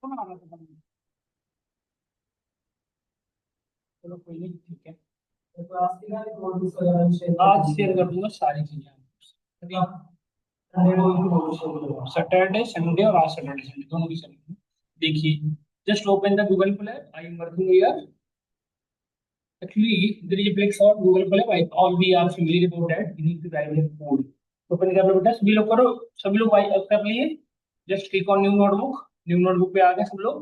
कौन आ रहा था चलो कोई नहीं, ठीक है। तो आज की ना नोटबुक्स वगैरह भी शेयर कर आज शेयर दीजिएगा। कर दूंगा सारी चीजें। संडे को भी नोटबुक शेयर करूंगा। सैटरडे संडे और आज सैटरडे संडे दोनों की चलेगी। देखिए, just open the Google play, I am working here. Actually, there is a big short Google Play. I all we are familiar about that. You need to write a code. Open कर लो बेटा, सभी लोग करो। सभी लोग भाई अब कर लिए। Just click on new notebook. New notebook पे आ गए सब लोग।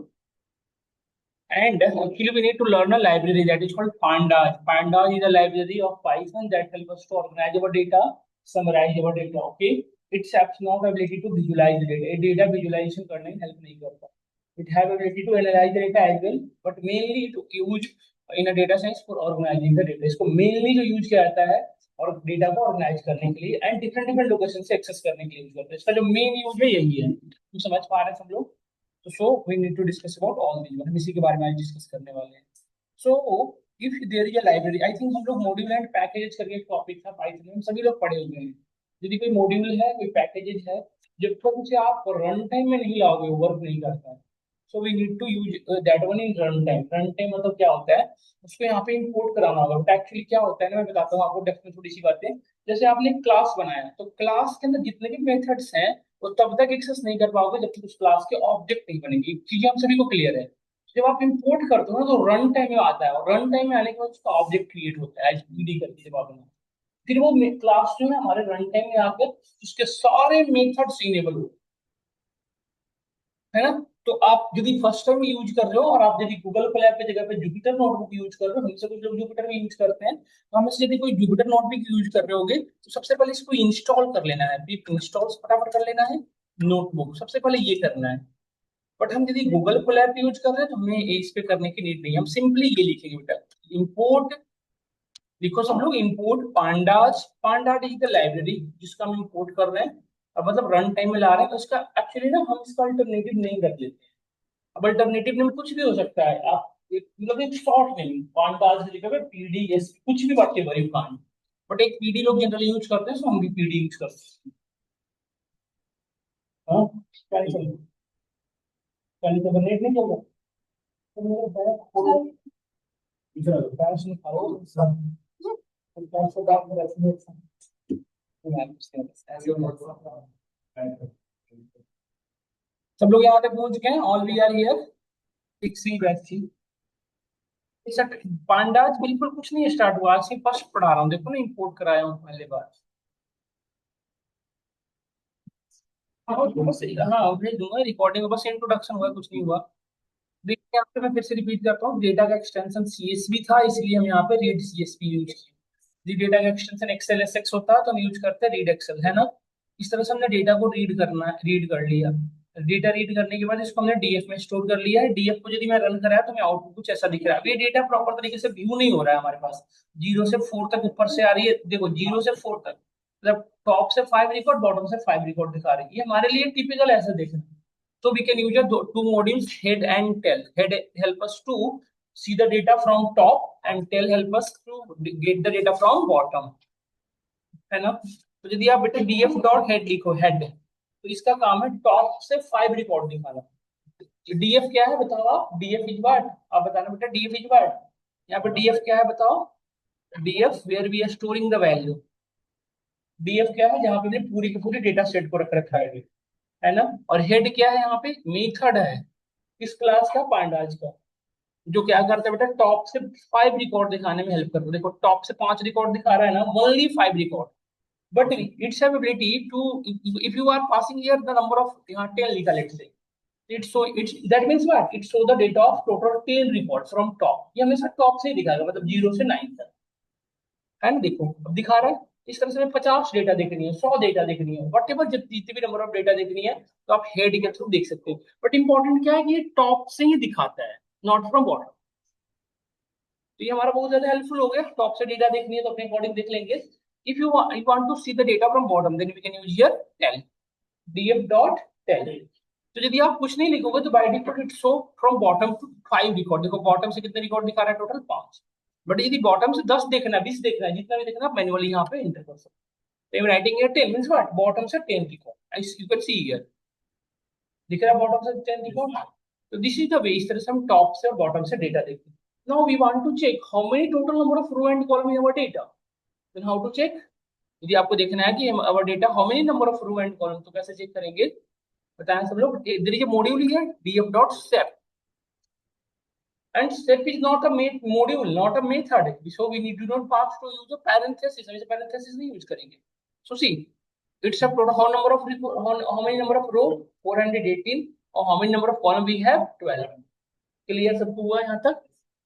And actually, we need to learn a library that is called Pandas. Pandas is a library of Python that helps us to organize our data, summarize our data. Okay, it has not ability to visualize data. A data visualization करने में help नहीं करता. It have ability to analyze the data as well, but mainly to use in a data science for organizing the data. इसको mainly जो use किया जाता है और डेटा को ऑर्गेनाइज करने के लिए एंड डिफरेंट डिफरेंट लोकेशन से एक्सेस करने के लिए यूज करते हैं। इसका जो मेन यूज है यही है। तुम समझ पा रहे हैं सब लोग? तो so we need to discuss about all these, हम इसी के बारे में आज डिस्कस करने वाले हैं। So if there is a library, I think हम लोग मॉड्यूल एंड पैकेजेस करके एक टॉपिक था पाइथन में, हम सभी लोग पढ़े हुए हैं। यदि कोई मॉड्यूल है, कोई पैकेजेस है, जब तक उसे आप रन टाइम में नहीं लाओगे वर्क नहीं करता है। So we need to use that one in run time. Run time मतलब क्या होता है, उसको यहाँ पे इंपोर्ट कराना होगा। बट एक्चुअली क्या होता है ना, मैं बताता हूँ आपको डेफ में थोड़ी सी बातें। जैसे आपने क्लास बनाया, तो क्लास के अंदर जितने भी मेथड्स हैं वो तब तक एक्सेस नहीं कर पाओगे जब तक उस क्लास के ऑब्जेक्ट नहीं बनेगी। चीजें हम सभी को क्लियर है। जब आप इंपोर्ट करते हो ना, तो रन टाइम में आता है, और रन टाइम में आने के बाद उसका ऑब्जेक्ट क्रिएट होता है एज पीडी करके जब आप बनाते हो। फिर वो क्लास जो है हमारे रन टाइम में आकर उसके सारे मेथड्स इनेबल हो, है ना। तो आप यदि फर्स्ट टाइम यूज कर रहे हो और आप यदि गूगल कोलैब की जगह पे जुपिटर नोटबुक यूज कर रहे हो, हमसे कुछ लोग जुपिटर भी यूज करते हैं, तो हम इससे यदि कोई जुपिटर नोटबुक यूज कर रहे होगे तो सबसे पहले इसको इंस्टॉल कर लेना है। इंस्टॉल फटाफट कर लेना है नोटबुक, सबसे पहले ये करना है। बट हम यदि गूगल कोलैब यूज कर रहे हैं तो हमें इस पे करने की नीड नहीं है। हम सिंपली ये लिखेंगे बेटा, इंपोर्ट। लिखो सब लोग, import pandas. Pandas is the library जिसका हम इंपोर्ट कर रहे हैं। अब मतलब रन टाइम में ला रहे हैं, तो इसका एक्चुअली ना हम इसका अल्टरनेटिव नहीं कर लेते। अब अल्टरनेटिव नेम कुछ भी हो सकता है। आप मतलब एक शॉर्ट नेम पांडाज लिखा है, पीडीएस कुछ भी वाक्य भरे कान। बट एक पीडी लोग जनरली यूज करते हैं, तो हम भी पीडी यूज करते हैं। हाँ, क्या नहीं चल क्या नहीं चल नेट नहीं चल रहा तो मेरा बैग खोलो। इधर पैस निकालो सब। पैस से बात कर रहे हैं। सब लोग यहाँ तक पहुंच चुके हैं, all we are here. C batch pandas बिल्कुल कुछ नहीं स्टार्ट हुआ, आज से फर्स्ट पढ़ा रहा हूँ। देखो ना, इंपोर्ट कराया हूँ पहले बार। हाँ बस, हाँ भेज दूंगा रिकॉर्डिंग, बस इंट्रोडक्शन हुआ, कुछ नहीं हुआ। देखिए यहाँ पे मैं फिर से रिपीट करता हूँ, डेटा का एक्सटेंशन सीएसवी था, इसलिए हम यहाँ पे रीड सीएसवी यूज किया। यदि डेटा का एक्सटेंशन एक्सएल एसएक्स होता है तो हम यूज करते हैं रीड एक्सएल, है ना। इस तरह से हमने डेटा को रीड करना है, रीड कर लिया। डेटा रीड करने के बाद इसको हमने डीएफ में स्टोर कर लिया है। डीएफ को यदि मैं रन कराया तो मैं आउटपुट कुछ ऐसा दिख रहा है। अब ये डेटा प्रॉपर तरीके से व्यू नहीं हो रहा है हमारे पास। 0 से 4 तक ऊपर से आ रही है, देखो 0 से 4 तक, मतलब टॉप से 5 रिकॉर्ड, बॉटम से 5 रिकॉर्ड दिखा रही है। ये हमारे लिए टिपिकल ऐसे देखना। So we can use the two modules, head and tail. Head help us to see the data from top, and tail help us to get the data from bottom, है ना। तो यदि आप बेटा df डॉट हेड लिखो, head, तो इसका काम है टॉप से 5 रिकॉर्ड दिखाना। df क्या है बताओ आप? df is what? आप बताना बेटा, df इज व्हाट? यहाँ पे df क्या है बताओ? df where we are storing the value. df क्या है? जहाँ पे हमने पूरी की पूरी डेटा सेट को रख रखा है ना। और हेड क्या है? यहाँ पे मेथड है किस क्लास का? पांडाज का, जो क्या करता है बेटा, टॉप से 5 रिकॉर्ड दिखाने में हेल्प करता है। देखो टॉप से 5 रिकॉर्ड दिखा रहा है ना, only 5 record. But it's have ability to, if you are passing here the number of, यहाँ 10 लिखा let's say, it's that means what, it show the data of total 10 record from top. ये हमेशा top से ही दिखाएगा, मतलब 0 से 9 तक, है ना। देखो अब दिखा रहा है। इस तरह से हमें 50 डेटा देखनी है, 100 डेटा देखनी है, वट एवर जितनी भी नंबर ऑफ डेटा देखनी है, तो आप हेड के थ्रू देख सकते हो। बट इंपॉर्टेंट क्या है कि ये टॉप से ही दिखाता है, नॉट फ्रॉम बॉटम। तो ये हमारा बहुत ज्यादा हेल्पफुल हो गया। टॉप से डेटा देखनी है तो अपने अकॉर्डिंग देख लेंगे। If you want to see the data from bottom, then we can use here tail, df dot tail. तो यदि आप कुछ नहीं लिखोगे तो by default it show from bottom to 5 record. देखो बॉटम से कितने रिकॉर्ड दिखा रहा है? टोटल 5। बट यदि बॉटम से 10 देखना है, 20 देखना है, जितना भी देखना है, मैनुअली यहाँ पे एंटर कर सकते हैं। Writing here 10 means what, bottom से 10 record. You can see here, दिख रहा है बॉटम से 10 रिकॉर्ड। तो दिस इज द वे, इस तरह से हम टॉप से और बॉटम से डेटा देखते हैं। Now we want to check how many total number of row and column in our data. Then how to check, यदि आपको देखना है कि our data how many number of row and column, तो कैसे चेक करेंगे बताएं सब लोग। There is a module here df dot step, and step is not a module, not a method, so we need to not pass to use a parenthesis, हम इसे parenthesis नहीं use करेंगे। So see, it's a total how number of how many number of row 418 और how many number of column we have 12। Clear सबको हुआ यहाँ तक?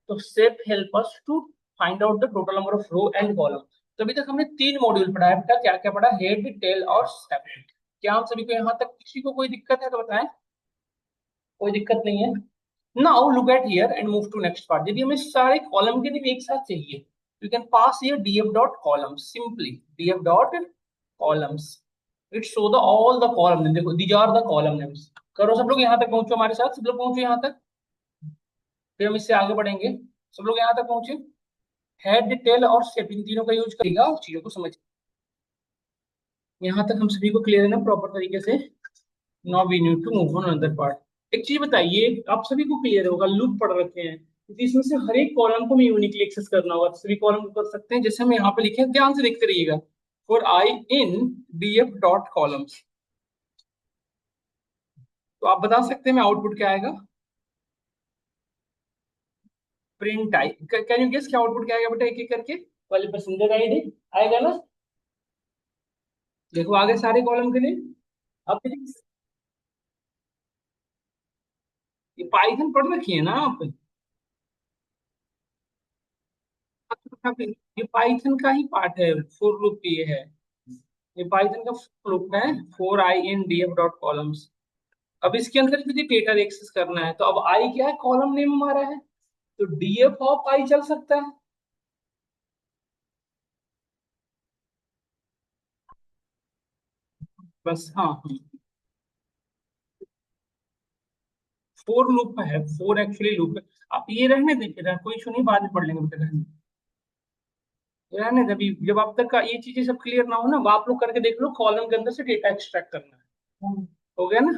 तो step help us to find out the total number of row and column। तो अभी तक हमने तीन मॉड्यूल पढ़ा है बेटा, क्या क्या पढ़ा? हेड, टेल और स्टेप। क्या हम सभी को यहाँ तक किसी को कोई दिक्कत है तो बताएं? कोई दिक्कत नहीं है। Now look at here and move to next part. यदि हमें सारे कॉलम के नेम एक साथ चाहिए, you can pass here df dot column, simply df dot columns, it show the all the column name. देखो these are the column names. करो सब लोग यहाँ तक पहुंचो, हमारे साथ सब लोग पहुंचो यहाँ तक, फिर हम इससे आगे बढ़ेंगे। सब लोग यहाँ तक पहुंचे। हेड, टेल और स्टेप, इन तीनों का यूज करेगा उस चीजों को समझ। यहाँ तक हम सभी को क्लियर है ना प्रॉपर तरीके से? Now we need to move on another part. एक चीज बताइए, आप सभी को क्लियर होगा, लूप पढ़ रखे हैं, क्योंकि इसमें से हर एक कॉलम को हमें यूनिकली एक्सेस करना होगा। तो सभी कॉलम को कर सकते हैं, जैसे हम यहाँ पे लिखे हैं, ध्यान से देखते रहिएगा। For I in df dot columns, तो आप बता सकते हैं मैं आउटपुट क्या आएगा? Print I, can you guess क्या आउटपुट क्या आएगा बेटा? एक एक करके पहले पैसेंजर आईडी आएगा ना। देखो आगे सारे कॉलम के लिए अब ये पाइथन पढ़ रखी है ना आप? ये पाइथन का ही पार्ट है, फॉर लूप ये है, ये पाइथन का फॉर लूप है। Four I in df dot columns. अब इसके अंदर मुझे डेटा एक्सेस करना है, तो अब आई क्या है? कॉलम नेम हमारा है, तो df ऑफ आई चल सकता है। बस हाँ, फोर लूप है, फोर एक्चुअली लूप है। आप ये रहने दीजिए, कोई इशू नहीं, बाद में पढ़ लेंगे बेटा, रहने दे। अभी जब आप तक का ये चीजें सब क्लियर ना हो ना, आप लोग करके देख लो, कॉलम के अंदर से डेटा एक्सट्रैक्ट करना है। हो गया ना?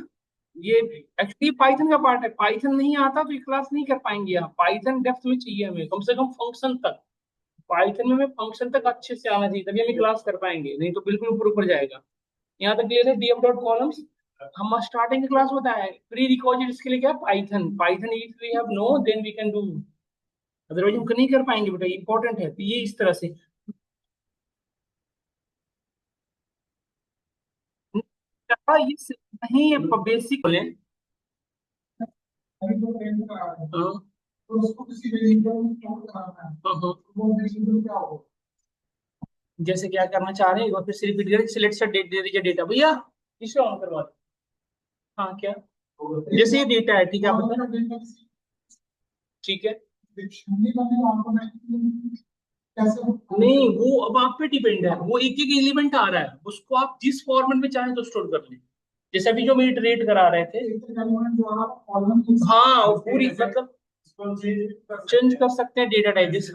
ये एक्चुअली पाइथन का पार्ट है। पाइथन नहीं आता तो ये क्लास नहीं कर पाएंगे आप। पाइथन डेप्थ में चाहिए हमें, कम से कम फंक्शन तक। पाइथन में हमें फंक्शन तक अच्छे से आना चाहिए, तभी हम क्लास कर पाएंगे, नहीं तो बिल्कुल ऊपर ऊपर जाएगा। यहाँ तक क्लियर है? df डॉट कॉलम्स हम स्टार्टिंग की क्लास बताया है। प्री रिकॉर्डेड इसके लिए क्या? Python. Python if we have no then we can do, otherwise हम नहीं कर पाएंगे बेटा, इंपॉर्टेंट है। तो ये इस तरह से ये नहीं, बेसिक बोले। अभी तो ट्रेन का आ रहा है, हाँ, तो उसको किसी वेरिएबल में स्टोर कराना है, हाँ, हाँ। तो वो वेरिएबल क्या होगा? जैसे क्या करना चाह रहे हैं, एक बार फिर से रिपीट करें। सिलेक्ट से डेट दे दीजिए डेटा भैया, इसे ऑन करवा दो। हाँ क्या? जैसे ये डेटा है, ठीक है, आप बताएं। ठीक है, डिक्शनरी बनेगा ऑटोमेटिकली, कैसे नहीं वो अब आप पे डिपेंड है, वो एक एक एलिमेंट आ रहा है, उसको आप जिस फॉर्मेट में चाहें तो स्टोर कर लें। जैसे अभी जो हम रेट करा रहे थे, एलिमेंट जो आप कॉलम हाँ वो पूरी मतलब चेंज कर सकते हैं डेटा टाइप जैसे।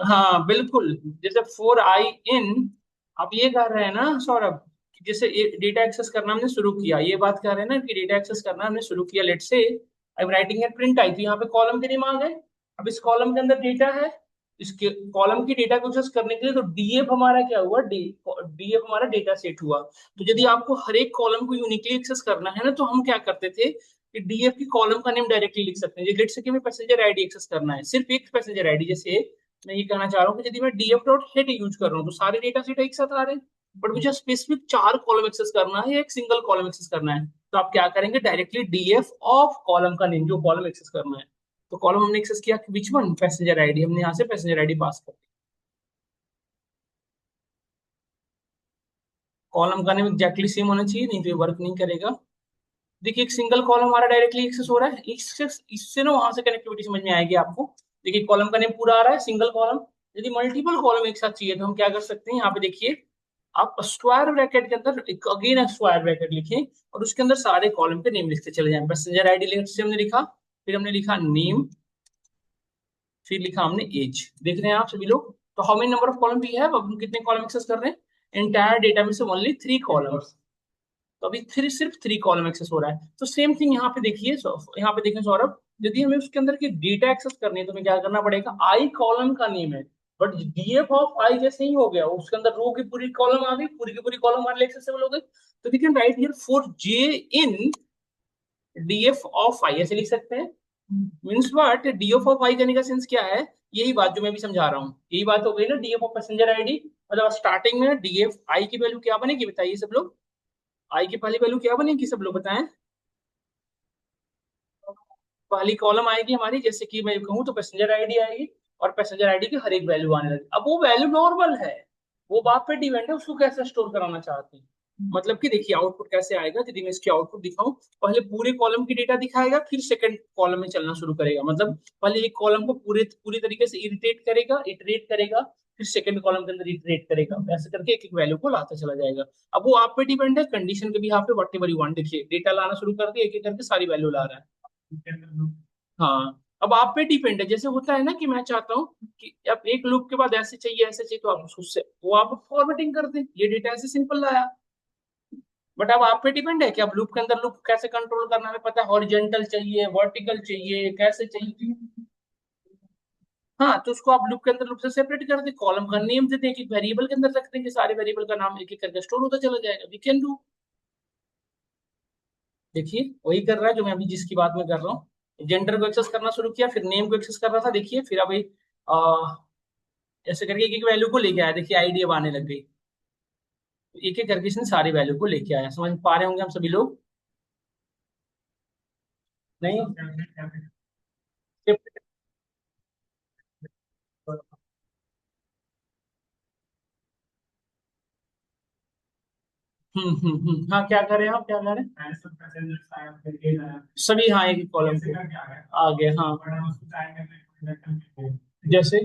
हाँ बिल्कुल, जैसे फोर आई इन, आप ये कर रहे हैं ना सौरभ, कि जैसे डेटा एक्सेस करना हमने शुरू किया, ये बात कर रहे हैं ना कि डेटा एक्सेस करना हमने शुरू किया। Let's say I am writing at print I, तो यहाँ पे कॉलम के नेम आ गए। अब इस कॉलम के अंदर डेटा है, इसके कॉलम की डेटा को एक्सेस करने के लिए तो डीएफ हमारा क्या हुआ? डीएफ हमारा डेटा सेट हुआ। तो यदि आपको हर एक कॉलम को यूनिकली एक्सेस करना है ना, तो हम क्या करते थे कि डीएफ की कॉलम का नेम डायरेक्टली लिख सकते हैं। लेट से कि हमें पैसेंजर आईडी एक्सेस करना है, सिर्फ एक पैसेंजर आईडी। जैसे मैं ये कहना चाह रहा हूँ कि यदि मैं df डॉट हेड यूज कर रहा हूँ तो सारे डेटा सेट एक साथ आ रहे हैं, बट मुझे स्पेसिफिक चार कॉलम एक्सेस करना है या एक सिंगल कॉलम एक्सेस करना है, तो आप क्या करेंगे? डायरेक्टली df ऑफ कॉलम का नेम, जो कॉलम एक्सेस करना है। तो कॉलम हमने एक्सेस किया, विच वन? Passenger ID. हमने यहाँ से पैसेंजर आईडी पास कर दी। कॉलम का नेम एग्जैक्टली सेम होना चाहिए, नहीं तो ये वर्क नहीं करेगा। देखिए एक सिंगल कॉलम हमारा डायरेक्टली एक्सेस हो रहा है, इससे इससे ना वहां से कनेक्टिविटी समझ में आएगी आपको। देखिए कॉलम का नेम पूरा आ रहा है, सिंगल कॉलम। यदि मल्टीपल कॉलम एक साथ चाहिए तो हम क्या कर सकते हैं? यहाँ पे देखिए, आप स्क्वायर ब्रैकेट के अंदर अगेन स्क्वायर ब्रैकेट लिखें और उसके अंदर सारे कॉलम के नेम लिखते चले जाएं। पैसेंजर आईडी लेफ्ट से हमने लिखा, फिर हमने लिखा नेम, फिर लिखा हमने एज। देख रहे हैं आप सभी लोग? तो how many number of column we have? अब हम कितने कॉलम एक्सेस कर रहे हैं? एंटायर डेटा में से ओनली 3 कॉलम्स। तो अभी सिर्फ 3 कॉलम एक्सेस हो रहा है। तो सेम थिंग यहाँ पे देखिए, यहाँ पे देखें सौरभ, यदि हमें उसके अंदर की डेटा एक्सेस करनी है तो हमें क्या करना पड़ेगा, आई कॉलम का नेम है, बट डीएफ ऑफ आई जैसे ही हो गया, उसके अंदर रो की पूरी कॉलम आ गई, पूरी की पूरी कॉलम हमारे लिए एक्सेसिबल हो गई। तो we can write here for J in DF of I, ऐसे लिख सकते हैं। Means what, DF of I करने का सेंस क्या है, यही बात जो मैं भी समझा रहा हूँ, यही बात हो गई ना, डीएफ ऑफ पैसेंजर आईडी। मतलब स्टार्टिंग में डीएफ आई की वैल्यू क्या बनेगी बताइए सब लोग, आई की पहली वैल्यू क्या बनेगी सब लोग बताएं। पहली कॉलम आएगी हमारी, जैसे कि मैं कहूँ तो पैसेंजर आईडी आएगी, और पैसेंजर आईडी की हर एक वैल्यू आने लगी। अब वो वैल्यू नॉर्मल है, वो बात पे डिपेंड है उसको कैसे स्टोर कराना चाहते हैं। मतलब कि देखिए आउटपुट कैसे आएगा, यदि मैं इसकी आउटपुट दिखाऊं, पहले पूरे कॉलम की डेटा दिखाएगा, फिर सेकंड कॉलम में चलना शुरू करेगा। मतलब पहले एक कॉलम को पूरे पूरी तरीके से इटरेट करेगा, फिर सेकंड कॉलम के अंदर इटरेट करेगा, ऐसे करके एक एक वैल्यू को लाता चला जाएगा। अब वो आप पे डिपेंड है, कंडीशन के भी यहाँ पे वट एवर यू वांट, देखिए डेटा लाना शुरू कर दिया, एक एक करके सारी वैल्यू ला रहा है। हाँ, अब आप पे डिपेंड है, जैसे होता है ना कि मैं चाहता हूँ कि अब एक लूप के बाद ऐसे चाहिए तो आप उससे वो आप फॉर्मेटिंग कर दें, ये डेटा ऐसे सिंपल लाया। बट अब आप पे डिपेंड है कि आप लूप के अंदर लूप कैसे कंट्रोल करना है, पता है हॉरिजेंटल चाहिए, वर्टिकल चाहिए, कैसे चाहिए। हाँ, तो उसको आप लूप के अंदर लूप से सेपरेट कर दे, कॉलम का नेम दे दें, एक वेरिएबल के अंदर रख देंगे, सारे वेरिएबल का नाम एक एक करके स्टोर होता चला जाएगा, वी कैन डू। देखिए वही कर रहा है जो मैं अभी जिसकी बात में कर रहा हूँ, जेंडर को एक्सेस करना शुरू किया, फिर नेम को एक्सेस कर रहा था, देखिए फिर अभी ऐसे करके एक एक वैल्यू को लेके आया, देखिए आईडी अब आने लग गई, एक एक करके इसने सारी वैल्यू को लेके आया। समझ पा रहे होंगे हम सभी लोग, नहीं? हाँ, क्या कर रहे हैं आप, क्या कर रहे हैं सभी, हाँ एक कॉलम को आ गए, हाँ। जैसे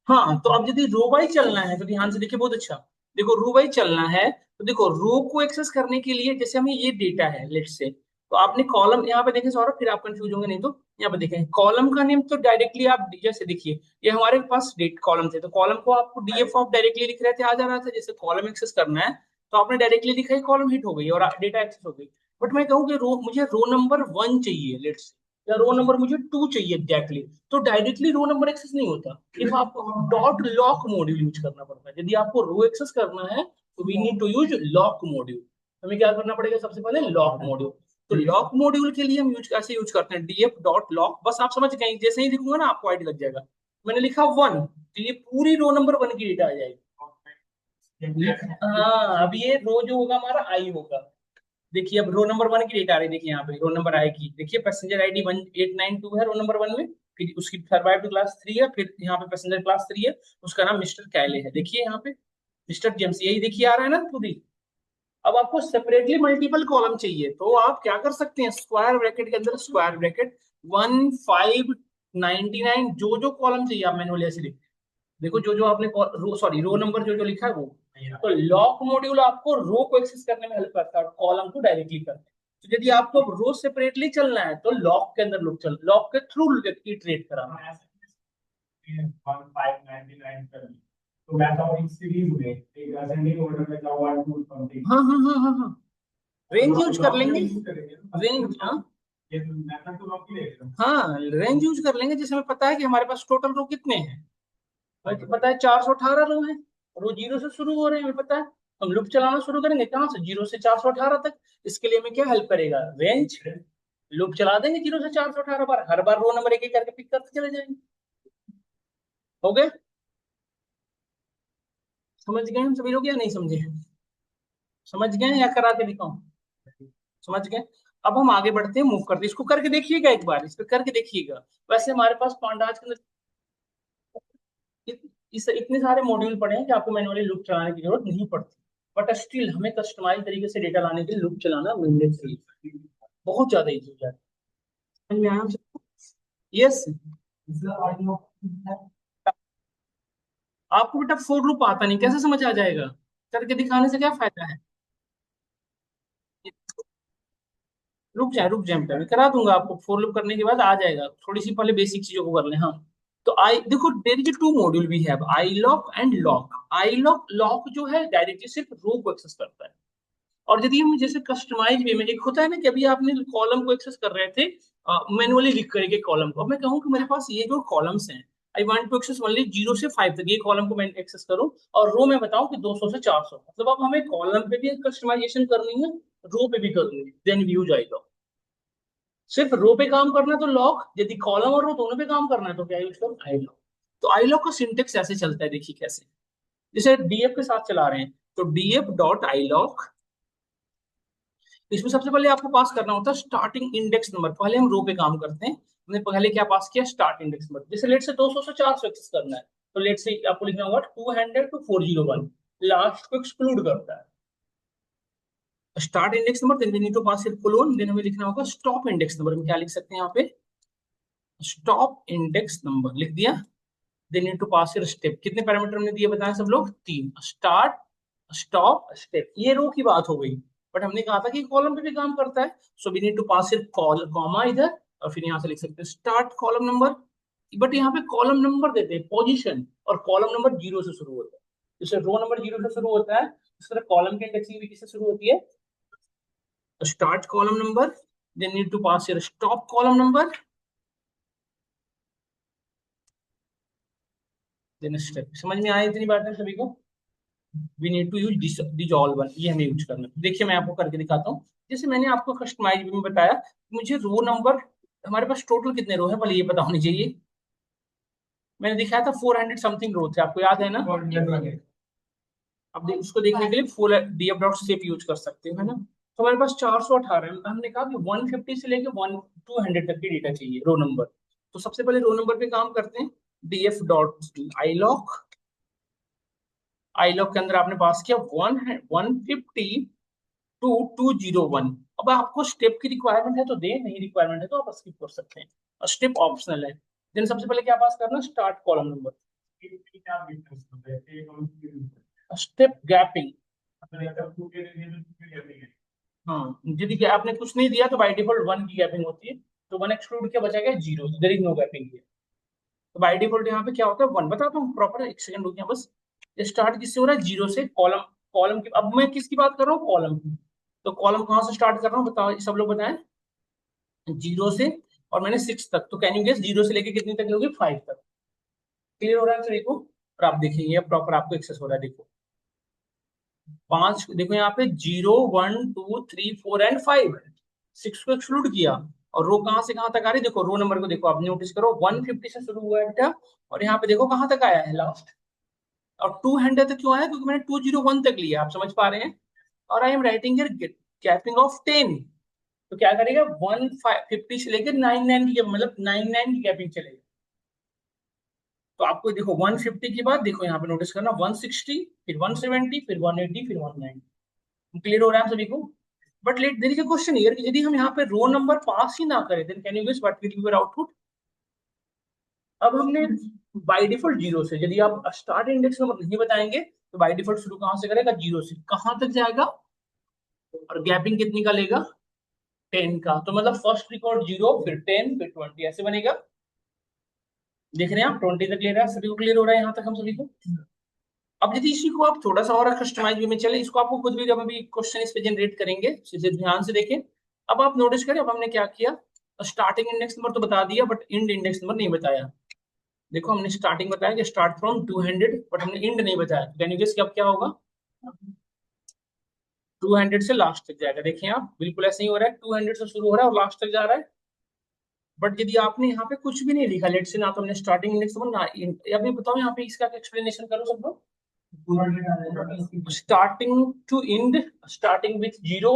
हाँ, तो अब यदि रो बाई चलना है तो ध्यान से देखिए, बहुत अच्छा, देखो रो बाई चलना है तो देखो रो को एक्सेस करने के लिए, जैसे हमें ये डेटा है लेट्स से, तो आपने कॉलम यहाँ पे देखें सौरभ, फिर आप कंफ्यूज होंगे नहीं तो, यहाँ पे देखें कॉलम का नेम तो डायरेक्टली आप जैसे देखिए, ये हमारे पास डेट कॉलम थे, तो कॉलम को आपको डीएफ ऑफ डायरेक्टली लिख रहे थे, आ जा रहा था, जैसे कॉलम एक्सेस करना है तो आपने डायरेक्टली लिखा, कॉलम हिट हो गई और डेटा एक्सेस हो गई। बट मैं कहूँ कि रो, मुझे रो नंबर 1 चाहिए लेट्स, या रो नंबर मुझे 2 चाहिए एग्जैक्टली, तो डायरेक्टली रो नंबर एक्सेस नहीं होता, सिर्फ आपको डॉट लॉक मॉड्यूल यूज करना पड़ता है। यदि आपको रो एक्सेस करना है तो we need to use loc module, हमें क्या करना पड़ेगा सबसे पहले, लॉक मॉड्यूल। तो लॉक मॉड्यूल के लिए हम यूज कैसे यूज करते हैं, डीएफ डॉट लॉक, बस आप समझ गए, जैसे ही लिखूंगा ना आपको आइडिया लग जाएगा। मैंने लिखा 1, तो ये पूरी रो नंबर 1 की डेटा आ जाएगी। हाँ, अब ये रो जो होगा हमारा आई होगा, देखिए अब रो नंबर 1 की डेट आ रही है, देखिए यहाँ पे रो नंबर आएगी, देखिए पैसेंजर आईडी 1892 है रो नंबर 1 में, फिर उसकी सर्वाइव क्लास 3 है, फिर यहाँ पे पैसेंजर क्लास 3 है, उसका नाम मिस्टर कैले है, देखिए यहाँ पे मिस्टर जेम्स, यही देखिए आ रहा है ना पूरी। अब आपको सेपरेटली मल्टीपल कॉलम चाहिए तो आप क्या कर सकते हैं, स्क्वायर ब्रैकेट के अंदर स्क्वायर ब्रैकेट 1599, जो जो कॉलम चाहिए आप मैनुअली ऐसे लिख, देखो जो जो आपने रो, सॉरी रो नंबर जो जो लिखा है वो। तो लॉक मॉड्यूल आपको रो को एक्सेस करने में हेल्प करता है और कॉलम को डायरेक्टली करता है। तो यदि आपको रो सेपरेटली चलना है तो लॉक के अंदर लॉक के थ्रू इटरेट कराना है। 1599 तो मैं तो एक सीरीज में एक असेंडिंग ऑर्डर में जाऊँ 1 2 समथिंग, हाँ हाँ हाँ हाँ हाँ, रेंज यूज कर लेंगे, रेंज, हाँ ये तो मेथड तो लॉक ही देगा, हाँ रेंज यूज कर लेंगे, जैसे हमें पता है कि हमारे पास टोटल रो कितने हैं, हमें पता है 418 रो है, रो जीरो से शुरू हो रहे हैं, हमें पता है। हम लूप चलाना शुरू करेंगे कहाँ से, 0 से 418 तक। इसके लिए हमें क्या हेल्प करेगा, रेंज, लूप चला देंगे 0 से 418 बार, हर बार रो नंबर एक एक करके पिक करते चले जाएंगे। हो गए, समझ गए हम सभी लोग या नहीं समझे, समझ गए या करा के दिखाऊं, समझ गए। अब हम आगे बढ़ते हैं, मूव करते हैं, इसको करके देखिएगा एक बार, इस पे करके देखिएगा। वैसे हमारे पास पांडाज के अंदर इस इतने सारे मॉड्यूल पड़े हैं कि आपको मैनुअली लूप चलाने की जरूरत नहीं पड़ती, बट स्टिल हमें कस्टमाइज तरीके से डेटा लाने के लिए लूप चलाना मैंडेटरी, बहुत ज्यादा इजी हो जाता है। समझ में आया? यस, आपको बेटा फोर लूप आता नहीं, कैसे समझ आ जाएगा, करके दिखाने से क्या फायदा है। रुक जाए बेटा, मैं करा दूंगा आपको, फोर लूप करने के बाद आ जाएगा, थोड़ी सी पहले बेसिक चीजों को कर ले, हाँ। तो आई देखो there is two module we have I loc and loc. I loc loc जो है डायरेक्टली सिर्फ रो को एक्सेस करता है, और यदि हम जैसे कस्टमाइज वे में एक होता है ना कि अभी आपने कॉलम को एक्सेस कर रहे थे मैनुअली लिख करके कॉलम को, अब मैं कहूँ कि मेरे पास ये जो कॉलम्स हैं I want to access only 0 से 5 तक, ये कॉलम को मैं एक्सेस करूं, और रो में बताऊं कि 200 से 400, मतलब अब हमें कॉलम पे भी कस्टमाइजेशन करनी है, रो पे भी करनी है, देन व्यू जाएगा। सिर्फ रो पे काम करना है तो लॉक, यदि कॉलम और रो दोनों पे काम करना है तो क्या यूज करो, आई लॉक। तो आई लॉक का सिंटेक्स ऐसे चलता है, देखिए कैसे, जैसे डीएफ के साथ चला रहे हैं तो डीएफ डॉट आई लॉक, इसमें सबसे पहले आपको पास करना होता है स्टार्टिंग इंडेक्स नंबर। पहले हम रो पे काम करते हैं, हमने पहले क्या पास किया, स्टार्ट इंडेक्स नंबर। जैसे लेट से 200 से 400 एक्सेस करना है तो लेट से आपको लिखना होगा 200 to 401, लास्ट को एक्सक्लूड करता है start index number, then we need to pass it colon, then हमें लिखना होगा स्टॉप इंडेक्स नंबर। हम क्या लिख सकते हैं यहाँ पे, स्टॉप इंडेक्स नंबर लिख दिया, then need to pass it step. कितने पैरामीटर हमने दिए बताएं सब लोग, 3, स्टार्ट स्टॉप स्टेप। ये रो की बात हो गई, बट हमने कहा था कि कॉलम पे भी काम करता है, so we need to pass it col comma इधर, और फिर यहाँ से लिख सकते हैं स्टार्ट कॉलम नंबर। बट यहाँ पे कॉलम नंबर देते हैं पोजीशन, और कॉलम नंबर 0 से शुरू होता है, जैसे रो नंबर 0 से शुरू होता है इस तरह कॉलम की इंडेक्सिंग भी किससे शुरू होती है, start column number, then need to pass your stop column number, then step. समझ में आया इतनी बातें सभी को, we need to use this all one, ये हमें यूज करना है। देखिए मैं आपको करके दिखाता हूँ, जैसे मैंने आपको कस्टमाइज में बताया, मुझे रो नंबर, हमारे पास टोटल कितने रो है पहले ये पता होनी चाहिए। मैंने दिखाया था 400 समथिंग रो थे, आपको याद है ना, अब उसको देखने के लिए फुल डीएफ डॉट सेप यूज कर सकते हो, है ना। तो हमारे पास 418 है, हमने कहा कि 150 से लेके 200 तक की डेटा चाहिए रो नंबर। तो सबसे पहले रो नंबर पे काम करते हैं, DF dot I lock, I lock के अंदर आपने पास किया 150 टू 201। अब आपको स्टेप की रिक्वायरमेंट है तो दे, नहीं रिक्वायरमेंट है तो आप स्किप कर सकते हैं, और स्टेप ऑप्शनल है। देन सबसे पहले क्या पास करना, start column number, step gapping. हाँ यदि कि आपने कुछ नहीं दिया तो बाय डिफॉल्ट 1 की गैपिंग होती है, तो 1 एक्सक्लूड किया बचा गया 0, there is no gapping here. तो बाय डिफॉल्ट यहाँ पे क्या होता है 1, बताता हूँ प्रॉपर, एक सेकंड रुकिए बस। स्टार्ट किससे हो रहा है, 0 से, कॉलम, कॉलम की, अब मैं किसकी बात कर रहा हूँ, कॉलम की। तो कॉलम कहाँ से स्टार्ट कर रहा हूँ बताओ, सब लोग बताएं, 0 से, और मैंने 6 तक, तो कैन यू गेस 0 से लेके कितनी तक होगी, 5 तक। क्लियर हो रहा है सभी को, और आप देखेंगे प्रॉपर आपको एक्सेस हो रहा है, देखो 5, देखो यहाँ पे 0 1 2 3 4 एंड 5, 6 को एक्सक्लूड किया, और रो कहाँ से कहाँ तक आ रही है, देखो रो नंबर को देखो, आप नोटिस करो 150 से शुरू हुआ है बेटा, और यहाँ पे देखो कहाँ तक आया है लास्ट, और 200 तक क्यों आया, क्योंकि मैंने 201 तक लिया, आप समझ पा रहे हैं। और आई am writing here gapping of 10, तो क्या करेगा 150 से लेकर 99 की, मतलब 99 की गैपिंग चलेगी। तो आपको देखो 150 के बाद देखो यहाँ पे नोटिस करना 160, फिर 170, फिर 180, फिर 190। क्लियर हो रहा है आप सभी को। But let there is a question here कि यदि हम यहाँ पे रो नंबर पास ही ना करें, then can you guess what will be your output. अब हमने बाय डिफॉल्ट 0 से, यदि आप स्टार्ट इंडेक्स नंबर नहीं बताएंगे तो बाय डिफॉल्ट शुरू कहाँ से करेगा, 0 से, कहाँ तक जाएगा, और गैपिंग कितनी का लेगा, 10 का। तो मतलब फर्स्ट रिकॉर्ड 0, फिर 10, फिर 20, ऐसे बनेगा। देख रहे हैं आप 20 तक ले रहा है, सभी को क्लियर हो रहा है यहाँ तक हम सभी को। अब यदि इसी को आप थोड़ा सा और कस्टमाइज वे में चले, इसको आपको खुद भी जब अभी क्वेश्चन इस पे जनरेट करेंगे, इसे ध्यान से देखें। अब आप नोटिस करें, अब हमने क्या किया, स्टार्टिंग इंडेक्स नंबर तो बता दिया बट इंड इंडेक्स नंबर नहीं बताया। देखो हमने स्टार्टिंग बताया कि स्टार्ट फ्रॉम 200, बट हमने इंड नहीं बताया, कैन यू गेस अब क्या होगा, 200 से लास्ट तक जाएगा। देखिए आप बिल्कुल ऐसे ही हो रहा है, 200 से शुरू हो रहा है और लास्ट तक जा रहा है। बट यदि आपने यहाँ पे कुछ भी नहीं लिखा, लेट से, ना तो हमने स्टार्टिंग इंडेक्स नंबर ना end, अभी बताओ यहाँ पे इसका एक्सप्लेनेशन करो सब लोग। Starting to end, starting with 0,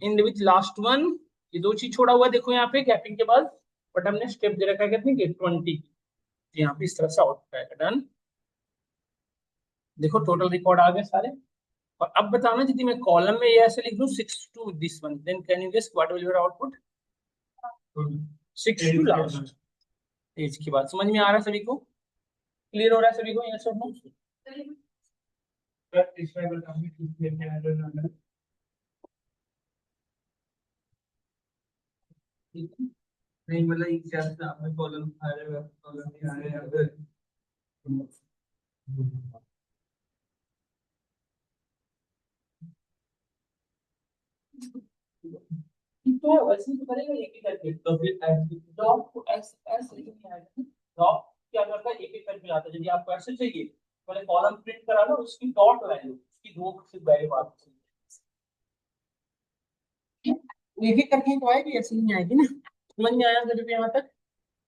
end with last one, ये दो चीज छोड़ा हुआ है देखो यहाँ पे गैपिंग के बाद, बट हमने स्टेप दे रखा है कितनी की, 20। यहाँ पे इस तरह से आउटपुट आएगा, डन। देखो टोटल रिकॉर्ड आ गए सारे। और अब बताना, यदि मैं कॉलम में ये ऐसे लिख दूं 6 to this one, then can you guess what will your output, 6 to last edge की बात समझ में आ रहा है सभी को, क्लियर हो रहा है सभी को, यस और नो। नहीं मतलब एग्जैक्ट आपने कॉलम आ रहे हैं कॉलम नहीं आ रहे हैं। तो वैसे ही तो करेगा एक एक करके तो फिर ड्रॉप को ऐसे ऐसे नहीं आएगा। ड्रॉप क्या करता है एक एक करके आता है। यदि आपको ऐसे चाहिए पहले कॉलम प्रिंट करा लो उसकी डॉट वैल्यू उसकी दो से वैल्यू आती है। एक एक करके तो आएगी ऐसे नहीं आएगी ना। समझ में आया सभी को यहाँ तक।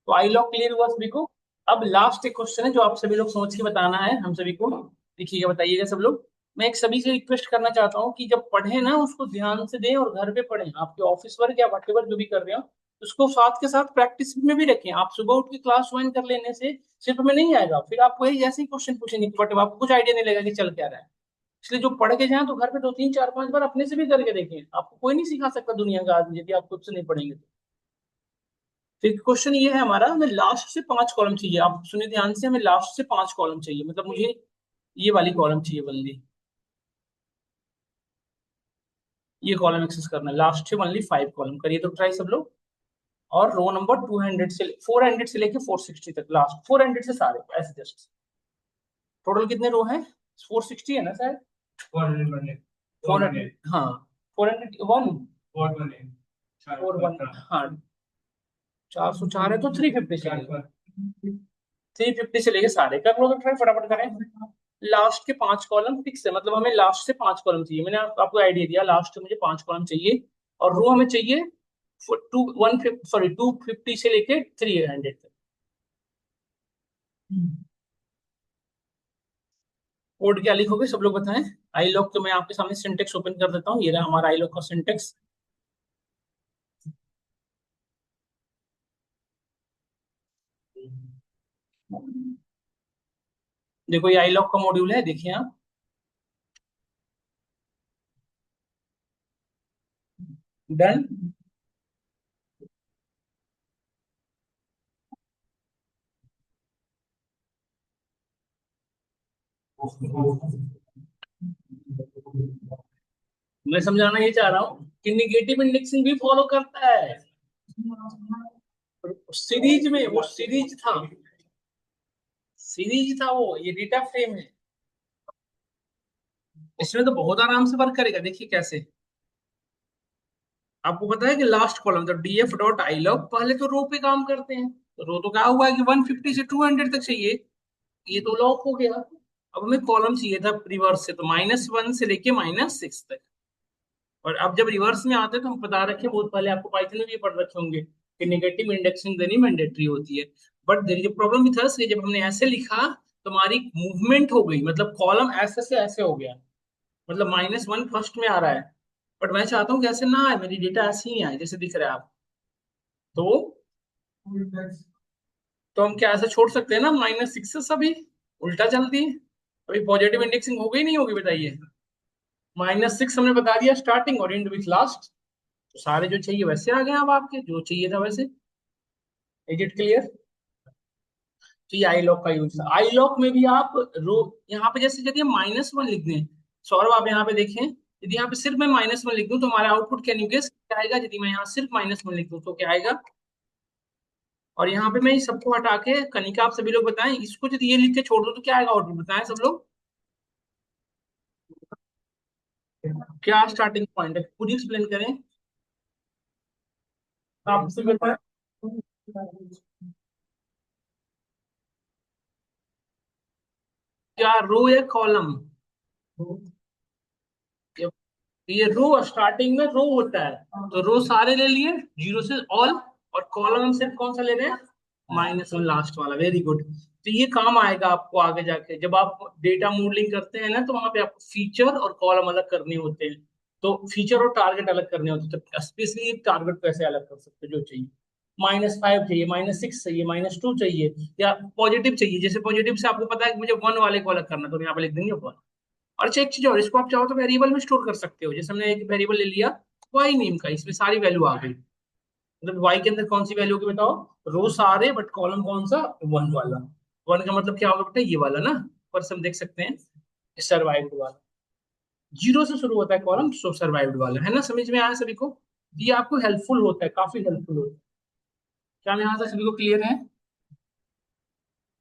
तो आई लॉक क्लियर हुआ सभी को। अब लास्ट एक क्वेश्चन है जो आप सभी लोग सोच के बताना है हम सभी को। देखिएगा बताइएगा सब लोग। मैं एक सभी से रिक्वेस्ट करना चाहता हूँ कि जब पढ़े ना उसको ध्यान से दें और घर पे पढ़ें आपके ऑफिस वर्क या वटेवर जो भी कर रहे हो उसको साथ के साथ प्रैक्टिस में भी रखें। आप सुबह उठ के क्लास ज्वाइन कर लेने से सिर्फ में नहीं आएगा फिर आप वही ऐसे ही क्वेश्चन पूछेंगे बट आपको कुछ आइडिया नहीं लगेगा कि चल क्या रहा है। इसलिए जो पढ़ के जाए तो घर पे दो तीन चार पांच बार अपने से भी करके देखें। आपको कोई नहीं सिखा सकता दुनिया का आदमी यदि आप खुद से नहीं पढ़ेंगे तो। फिर क्वेश्चन ये है हमारा हमें लास्ट से पांच कॉलम चाहिए। आप सुनिए ध्यान से हमें लास्ट से पांच कॉलम चाहिए मतलब मुझे ये वाली कॉलम चाहिए बल्कि ये कॉलम एक्सेस करना है लास्ट से ओनली फाइव कॉलम करिए तो ट्राई सब लोग। और रो नंबर 200 से 400 से लेके 460 तक लास्ट 400 से सारे ऐसे जस्ट टोटल कितने रो हैं 460 है ना शायद 400 हाँ 401 4 1 हाँ 404 है तो 350 से 350 से लेके सारे कर लो तो ट्राई फटाफट करें। लास्ट के पांच कॉलम फिक्स है मतलब हमें लास्ट से पांच कॉलम चाहिए। मैंने आपको आइडिया दिया लास्ट से मुझे पांच कॉलम चाहिए। और रो हमें चाहिए टू वन सॉरी 250 से लेके 300 तक। कोड क्या लिखोगे सब लोग बताएं। आई लॉक तो मैं आपके सामने सिंटेक्स ओपन कर देता हूँ ये रहा हमारा आई लॉक का सिंटेक्स। देखो ये आई लॉक का मॉड्यूल है देखिए आप। डन। मैं समझाना ये चाह रहा हूँ कि निगेटिव इंडेक्सिंग भी फॉलो करता है। सीरीज में वो सीरीज था वो ये डेटा फ्रेम है। इसमें तो बहुत आराम से वर्क करेगा देखिए कैसे। आपको पता है कि लास्ट कॉलम तो डीएफ डॉट आई लॉग पहले तो रो पे काम करते हैं। तो रो तो क्या हुआ है कि 150 से 200 तक चाहिए। ये तो लॉक हो गया। अब हमें कॉलम चाहिए था रिवर्स से तो -1 से लेके -6 तक। और अब जब रिवर्स में आते हैं तो हम बता रखे बहुत पहले आपको पाइथन में भी पढ़ रखे होंगे कि नेगेटिव इंडेक्सिंग देनी मैंडेटरी होती है। But there is problem with us जब हमने ऐसे लिखा तो हमारी मूवमेंट हो गई मतलब कॉलम ऐसे से ऐसे हो गया। मतलब -1 फर्स्ट में आ रहा है। बट मैं चाहता हूँ कि ऐसे ना आए मेरी डेटा ऐसे ही आए जैसे दिख रहा है आप। तो हम क्या ऐसे छोड़ सकते हैं ना -6 से सभी उल्टा चलती है। अभी पॉजिटिव इंडेक्सिंग हो गई नहीं होगी बताइए। -6 हमने बता दिया स्टार्टिंग और एंड विथ लास्ट। तो सारे जो चाहिए वैसे आ गए अब आपके जो चाहिए था वैसे। Is it clear. तो ये आई लॉक का यूज था। आई लॉक में भी आप रो यहाँ पे जैसे यदि हम -1 लिख दें। सौरभ आप यहाँ पे देखें यदि यहाँ पे सिर्फ मैं -1 लिख दूं तो हमारा आउटपुट कैन यू गेस क्या आएगा। यदि मैं यहाँ सिर्फ -1 लिख दूं तो क्या आएगा। और यहाँ पे मैं इस सबको हटा के कनिका आप सभी लोग बताएं इसको यदि ये लिख के छोड़ दो तो क्या आएगा आउटपुट बताएं सब लोग। क्या स्टार्टिंग पॉइंट है पूरी एक्सप्लेन करें। आप सभी बताएं। क्या रो या कॉलम। ये रो स्टार्टिंग में रो होता है तो रो सारे ले लिए जीरो से ऑल। और कॉलम हम सिर्फ कौन सा ले रहे हैं -1 लास्ट वाला। Very good. तो ये काम आएगा आपको आगे जाके जब आप डेटा मॉडलिंग करते हैं ना तो वहां पे आपको फीचर और कॉलम अलग करने होते हैं। तो फीचर और टारगेट अलग करने होते हैं तो स्पेशली टारगेट को ऐसे अलग कर सकते हैं जो चाहिए। -5 चाहिए -6 चाहिए -2 चाहिए या पॉजिटिव चाहिए। जैसे पॉजिटिव से आपको पता है कि मुझे 1 वाले को अलग करना तो हम यहाँ पे लिख देंगे 1। और अच्छा एक चीज और इसको आप चाहो तो वेरिएबल में स्टोर कर सकते हो। जैसे हमने एक वेरिएबल ले लिया वाई नेम का इसमें सारी वैल्यू आ गई। मतलब वाई के अंदर कौन सी वैल्यू होगी बताओ। रो सारे बट कॉलम कौन सा 1 वाला। 1 का मतलब क्या होगा बेटा ये वाला ना। पर हम देख सकते हैं सर्वाइव्ड वाला। जीरो से शुरू होता है कॉलम सो सर्वाइव्ड वाला है ना। समझ में आया सभी को। ये आपको हेल्पफुल होता है काफी हेल्पफुल होता है। क्या हम यहाँ तक सभी को क्लियर है?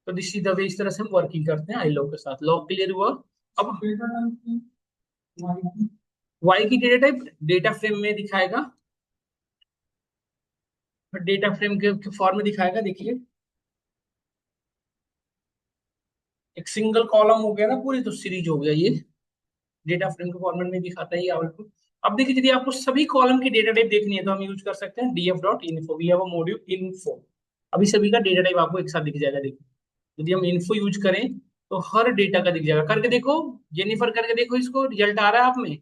तो दिस इज द वे, इस तरह से हम वर्किंग करते हैं आई लॉग के साथ। लॉग क्लियर हुआ। अब डेटा टाइप की वाई वाई की डेटा टाइप डेटा फ्रेम में दिखाएगा, डेटा फ्रेम के फॉर्म में दिखाएगा। देखिए एक सिंगल कॉलम हो गया ना पूरी, तो सीरीज हो गया ये, डेटा फ्रेम के फॉर्मेट में दिखाता है ये आउटपुट। अब देखिए यदि आपको सभी कॉलम की डेटा टाइप देखनी है तो हम यूज कर सकते हैं DF dot info, we have a module info. अभी सभी का डेटा टाइप आपको एक साथ दिख जाएगा। देखिए यदि हम इन्फो यूज करें तो हर डेटा का दिख जाएगा। करके देखो जेनिफर, करके देखो, इसको रिजल्ट आ रहा है आप में।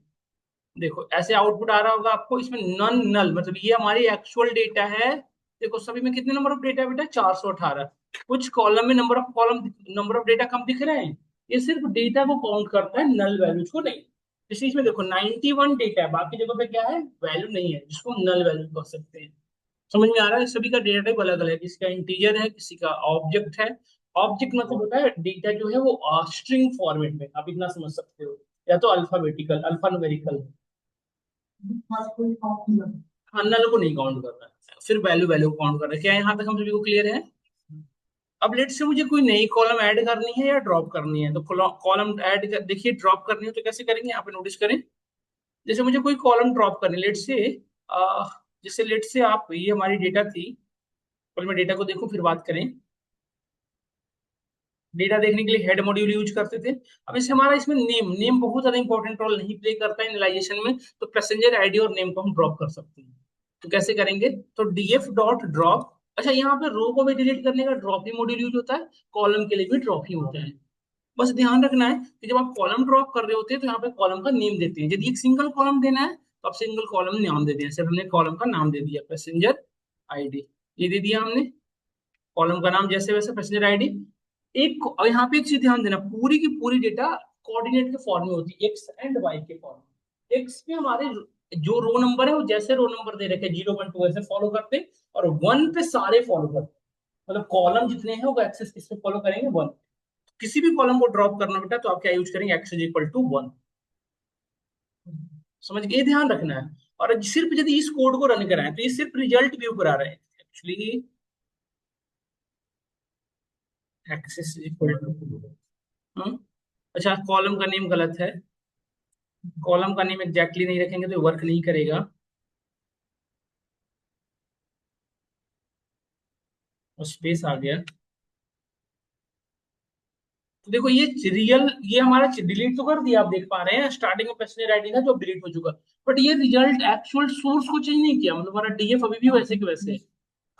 देखो ऐसे आउटपुट आ रहा होगा आपको, इसमें नन नल, मतलब ये हमारी एक्चुअल डेटा है। देखो सभी में कितने नंबर ऑफ डेटा है बेटा, 418। कुछ कॉलम में नंबर ऑफ डेटा कम दिख रहे हैं, ये सिर्फ डेटा को काउंट करता है, नल वैल्यूज को नहीं। इस चीज में देखो 91 डेटा है, बाकी जगह पे क्या है, वैल्यू नहीं है, जिसको हम नल वैल्यू कह सकते हैं। समझ में आ रहा है? सभी का डेटा टाइप अलग अलग है, किसी का इंटीजर है, किसी का ऑब्जेक्ट है। ऑब्जेक्ट मतलब होता है डेटा जो है वो स्ट्रिंग फॉर्मेट में, आप इतना समझ सकते हो, या तो अल्फाबेटिकल अल्फान्यूमेरिकल। पास कोई काउंट नहीं करता। हाँ नल को नहीं काउंट कर रहा है, फिर वैल्यू वैल्यू को काउंट कर रहा है। क्या यहाँ तक हम सभी को क्लियर है? अब लेट से मुझे कोई नई कॉलम ऐड करनी है या ड्रॉप करनी है, तो कॉलम ऐड कर, देखिए ड्रॉप करनी है तो कैसे करेंगे, यहाँ पे नोटिस करें। जैसे मुझे कोई कॉलम ड्रॉप करनी है लेट से, जैसे लेट से आप, ये हमारी डेटा थी, पहले मैं डेटा को देखूं फिर बात करें। डेटा देखने के लिए हेड मॉड्यूल यूज करते थे। अब इसे हमारा इसमें नेम नेम बहुत ज्यादा इंपॉर्टेंट रोल नहीं प्ले करता है एनालाइजेशन में, तो पैसेंजर आईडी और नेम को हम ड्रॉप कर सकते हैं। तो कैसे करेंगे, तो डीएफ डॉट ड्रॉप। अच्छा यहाँ पे रो को भी डिलीट करने का ड्रॉप ही मॉड्यूल यूज होता है, कॉलम के लिए भी ड्रॉप ही होता है। बस ध्यान रखना है कि जब आप कॉलम ड्रॉप कर रहे होते हैं तो यहाँ पे कॉलम का नेम देते हैं। यदि एक सिंगल कॉलम देना है तो आप सिंगल कॉलम नाम दे दिया, सिर्फ हमने कॉलम का नाम दे दिया पैसेंजर आईडी, ये दे दिया हमने, कॉलम का नाम जैसे वैसे पैसेंजर आईडी। एक और यहाँ पे एक चीज ध्यान देना, पूरी की पूरी डेटा कोऑर्डिनेट के फॉर्म में होती है, एक्स एंड वाई के फॉर्म में। एक्स पे हमारे जो रो नंबर है वो जैसे रो नंबर दे रखे 0 1 2 ऐसे फॉलो करते हैं, और 1 पे सारे फॉलो करते हैं, मतलब कॉलम जितने हैं वो एक्सेस किस पे फॉलो करेंगे, 1। किसी भी कॉलम को ड्रॉप करना बेटा तो आप क्या यूज करेंगे, एक्स इज इक्वल टू 1। समझ गए, ध्यान रखना है। और सिर्फ यदि इस कोड को रन कराएं तो ये सिर्फ रिजल्ट व्यू करा रहे हैं actually, axis is equal to, अच्छा कॉलम का नेम गलत है, कॉलम का नेम एग्जैक्टली नहीं रखेंगे तो वर्क नहीं करेगा, और स्पेस आ गया। तो देखो ये रियल, ये हमारा डिलीट तो कर दिया, आप देख पा रहे हैं स्टार्टिंग में पैसेंजर आईडी था जो डिलीट हो चुका, बट ये रिजल्ट एक्चुअल सोर्स को चेंज नहीं किया, मतलब हमारा डीएफ अभी भी वैसे के वैसे है।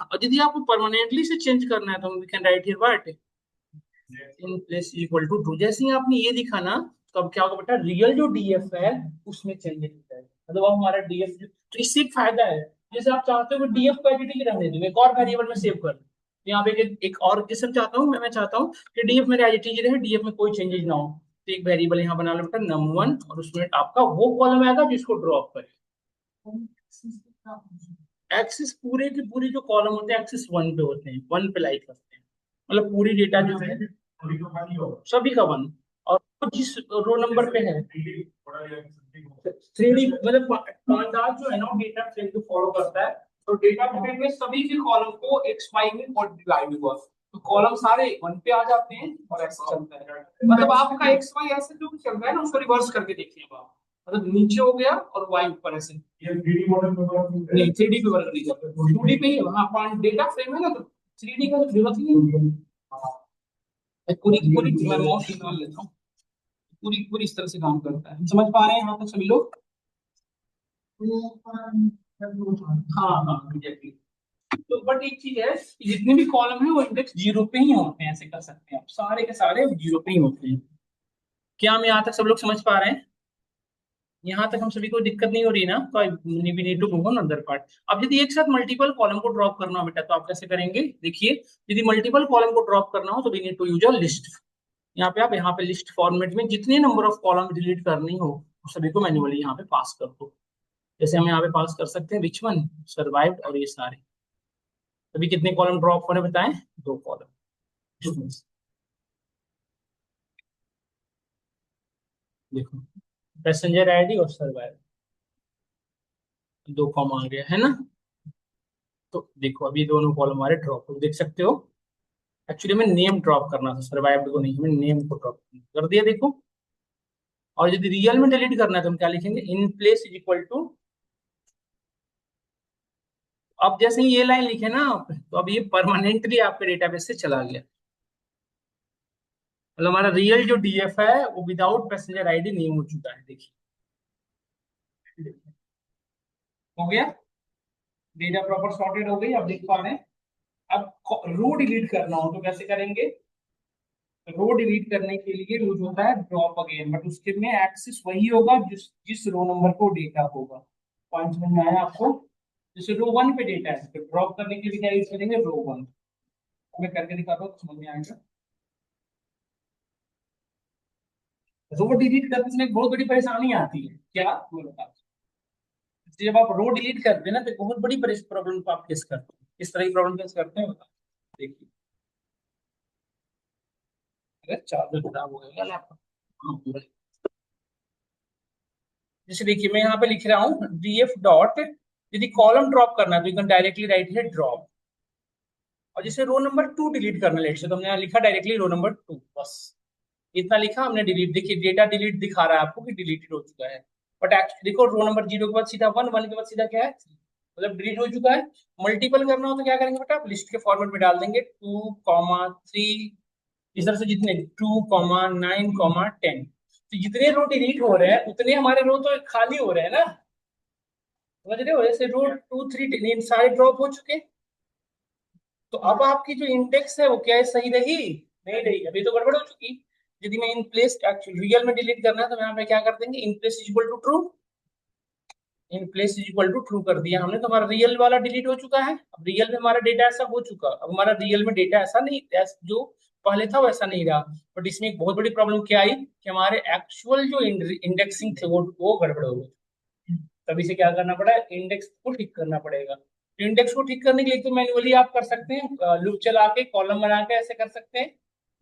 और यदि आपको परमानेंटली से चेंज करना है तो we can write here what in place equal to true. जैसे ही आपने ये दिखा ना, तो अब क्या होगा बेटा, रियल जो डीएफ है उसमें चेंजेस हो जाएगा, मतलब अब हमारा डीएफ, तो इससे एक फायदा है। जैसे आप चाहते हो कि डीएफ को एडिटिंग रहने दो, एक और वेरिएबल में सेव कर, तो यहाँ पे एक और किस्म चाहता हूँ मैं चाहता हूँ कि डीएफ मेरे एज इट इज रहे, डीएफ में कोई चेंजेस ना हो, तो एक वेरिएबल यहाँ बना लो बेटा num1, और उसमें आपका वो कॉलम आएगा जिसको ड्रॉप करे। एक्सिस पूरे की पूरी जो कॉलम होते हैं एक्सिस 1 पे होते हैं, 1 पे लाइक करते हैं, मतलब पूरी डेटा जो है सभी का 1, और वो जिस रो नंबर पे है 3D, मतलब पांडास जो है ना डेटा फ्रेम को फॉलो करता है, तो डेटा फ्रेम में सभी के कॉलम को एक्स वाई में मल्टीप्लाई हुआ, तो कॉलम सारे 1 पे आ जाते हैं और ऐसे चलता है। मतलब आपका एक्स वाई ऐसे जो चल रहा है ना उसको रिवर्स करके देखिए आप, मतलब नीचे हो गया और वाई ऊपर ऐसे, ये 3D मॉडल में वर्क नहीं नहीं करेगा। 3D पे वर्क नहीं करता, 2D पे ही वहां डेटा फ्रेम है ना, तो 3D का तो जरूरत ही नहीं है। मैं पूरी की पूरी मैं माउस निकाल लेता हूँ, पूरी पूरी इस तरह से काम करता है, समझ पा रहे हैं यहाँ तक सभी लोग? हाँ हाँ एग्जैक्टली। तो बट एक चीज है कि जितने भी कॉलम है वो इंडेक्स 0 पे ही होते हैं, ऐसे कर सकते हैं आप, सारे के सारे 0 पे ही होते हैं। क्या हम यहाँ तक सब लोग समझ पा रहे हैं? यहाँ तक हम सभी को दिक्कत नहीं हो रही ना, तो we need to move on other part. अब यदि एक साथ मल्टीपल कॉलम को ड्रॉप करना हो बेटा तो आप कैसे करेंगे, देखिए यदि मल्टीपल कॉलम को ड्रॉप करना हो तो we need to use a list. यहाँ पे आप यहाँ पे लिस्ट फॉर्मेट में जितने नंबर ऑफ कॉलम डिलीट करनी हो उस सभी को मैन्युअली यहाँ पे पास कर दो। जैसे हम यहाँ पे पास कर सकते हैं विच वन सर्वाइव्ड, और ये सारे, अभी कितने कॉलम ड्रॉप हो रहे बताएं, 2 कॉलम। देखो पैसेंजर आईडी और सर्वाइव, 2 कॉमा आ गया है ना। तो देखो अभी दोनों कॉलम हमारे ड्रॉप हो, देख सकते हो। एक्चुअली हमें नेम ड्रॉप करना था, सर्वाइव्ड को नहीं, हमें नेम को ड्रॉप कर दिया देखो। और यदि रियल में डिलीट करना है तो हम क्या लिखेंगे, in place is equal to. अब जैसे ही ये लाइन लिखे ना आप, तो अब ये परमानेंटली आपके डेटाबेस से चला गया। मतलब हमारा रियल जो डीएफ है वो विदाउट पैसेंजर आईडी नेम हो चुका है, देखिए हो गया। डेटा प्रॉपर सॉर्टेड हो गई, आप देख पा रहे हैं। अब रो डिलीट करना हो तो कैसे करेंगे। रो डिलीट करने के लिए यूज होता है ड्रॉप अगेन, बट उसके में एक्सेस वही होगा जिस जिस रो नंबर को डेटा होगा। पॉइंट समझ में आया आपको। जैसे रो वन पे डेटा है तो ड्रॉप करने के लिए क्या यूज करेंगे, रो वन। मैं करके दिखाता हूँ तो समझ में आएगा। रो डिलीट करने में एक बहुत बड़ी परेशानी आती है, क्या मैं बताता हूँ। जब आप रो डिलीट करते हैं ना तो बहुत बड़ी प्रॉब्लम को आप फेस करते हैं। किस तरह की प्रॉब्लम फेस करते हैं बता, देखिए। अगर चार्जर खराब हो गया लैपटॉप। हाँ, जैसे देखिए मैं यहाँ पे लिख रहा हूँ डीएफ डॉट, यदि कॉलम ड्रॉप करना है तो यू कैन डायरेक्टली राइट है ड्रॉप। और जैसे रो नंबर 2 डिलीट करना है तो हमने यहाँ लिखा डायरेक्टली रो नंबर 2, बस इतना लिखा हमने डिलीट। देखिए डेटा डिलीट दिखा रहा है आपको कि डिलीटेड हो चुका है। बट एक्चुअली देखो रो नंबर 0 के बाद सीधा 1, 1 के बाद सीधा क्या है 3, मतलब डिलीट हो चुका है। मल्टीपल करना हो तो क्या करेंगे बेटा, आप लिस्ट के फॉर्मेट में डाल देंगे 2, 3, इस तरह से जितने 2, 9, 10। तो जितने रो डिलीट हो रहे हैं उतने हमारे रो तो खाली हो रहे हैं ना, समझ रहे हो। जैसे रो 2, 3 सारे ड्रॉप हो चुके। तो अब आपकी जो इंडेक्स है वो क्या है, सही रही नहीं रही, अभी तो गड़बड़ हो चुकी। यदि मैं इन प्लेस एक्चुअली रियल में डिलीट करना है तो यहाँ पे क्या कर देंगे, in place is equal to true. In place is equal to true कर दिया हमने, तो हमारा रियल वाला डिलीट हो चुका है। अब रियल में हमारा डेटा ऐसा हो चुका, अब हमारा रियल में डेटा ऐसा नहीं, जो पहले था वैसा नहीं रहा। बट इसमें एक बहुत बड़ी प्रॉब्लम क्या आई कि हमारे एक्चुअल जो इंडेक्सिंग थे वो गड़बड़ हो गई। तभी से क्या करना पड़ा, इंडेक्स को ठीक करना पड़ेगा। तो इंडेक्स को ठीक करने के लिए तो मैन्युअली आप कर सकते हैं, लूप चला के कॉलम बना के ऐसे कर सकते हैं।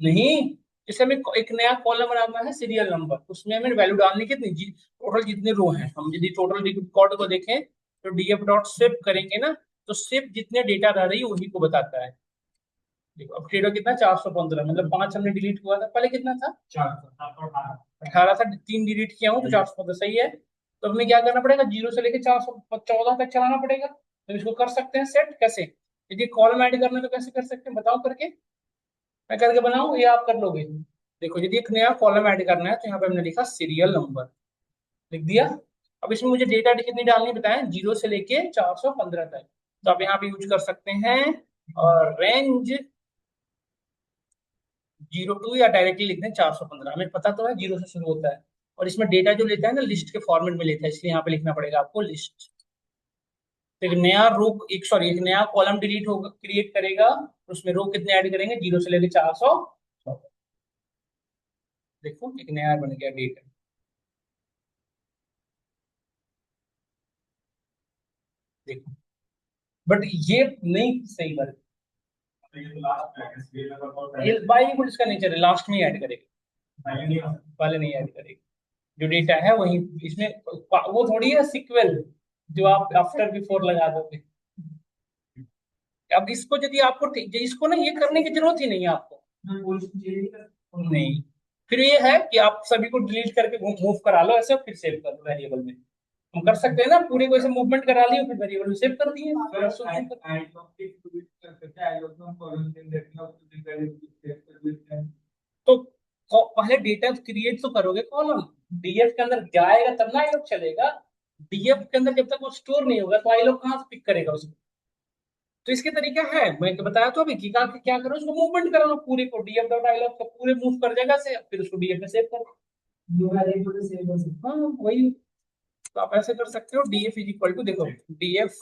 नहीं, जैसे हमें एक नया कॉलम बनाना है सीरियल नंबर, उसमें हमें वैल्यू डालनी कितनी टोटल जितने रो हैं। हम यदि टोटल रिकॉर्ड को देखें तो डीएफ डॉट स्विप करेंगे ना, तो स्विप जितने डेटा रह रही है वही को बताता है। देखो अब डेटा कितना 415, मतलब 5 हमने डिलीट हुआ था, पहले कितना था 18 था, 3 डिलीट किया हूँ तो 415 सही है। तो हमें क्या करना पड़ेगा, 0 से लेकर 414 तक चलाना पड़ेगा। तो इसको कर सकते हैं सेट कैसे, यदि कॉलम ऐड करना है तो कैसे कर सकते हैं बताओ करके। मैं करके बनाऊं या आप कर लोगे। देखो यदि एक नया कॉलम ऐड करना है तो यहाँ पे हमने लिखा सीरियल नंबर, लिख दिया। अब इसमें मुझे डेटा कितनी डालनी बताएं, 0 से लेके 415 तक। तो आप यहाँ पे यूज कर सकते हैं और रेंज 02 या डायरेक्टली लिख दें 415। हमें पता तो है 0 से शुरू होता है। और इसमें डेटा जो लेता है ना लिस्ट के फॉर्मेट में लेता है, इसलिए यहाँ पे लिखना पड़ेगा आपको लिस्ट। तो एक नया रो, एक नया कॉलम डिलीट होगा, क्रिएट करेगा। उसमें रो कितने ऐड करेंगे, 0 से लेकर 400। देखो एक नया बन गया डेटा। देखो बट ये नहीं सही बात। ये बाई डिफॉल्ट इसका नेचर है, लास्ट में ऐड करेगा, पहले नहीं ऐड करेगा। जो डेटा है वही इसमें, वो थोड़ी है सिक्वल जो आप आफ्टर बिफोर लगा दोगे। अब इसको यदि आपको इसको ना ये करने की जरूरत ही नहीं है आपको, नहीं। फिर ये है कि आप सभी को डिलीट करके मूव करा लो ऐसे, फिर सेव कर लो वेरिएबल में। हम कर सकते हैं ना, पूरे को ऐसे मूवमेंट करा लियो फिर वेरिएबल में सेव कर दिए। तो पहले डेटा क्रिएट तो करोगे कॉलम, डीएफ के अंदर जाएगा तब ना आईलॉग चलेगा। डीएफ के अंदर जब तक वो स्टोर नहीं होगा तो आईलॉग कहाँ से पिक करेगा उसको। तो इसके तरीका है, मैं बताया तो अभी कि क्या करो, उसको मूवमेंट करा लो पूरे को, डीएफ डॉट आईलॉग का पूरे मूव कर जाएगा से, फिर उसको डीएफ में सेव करो। हाँ वही। तो आप ऐसे कर सकते हो, डीएफ इज इक्वल टू, देखो डीएफ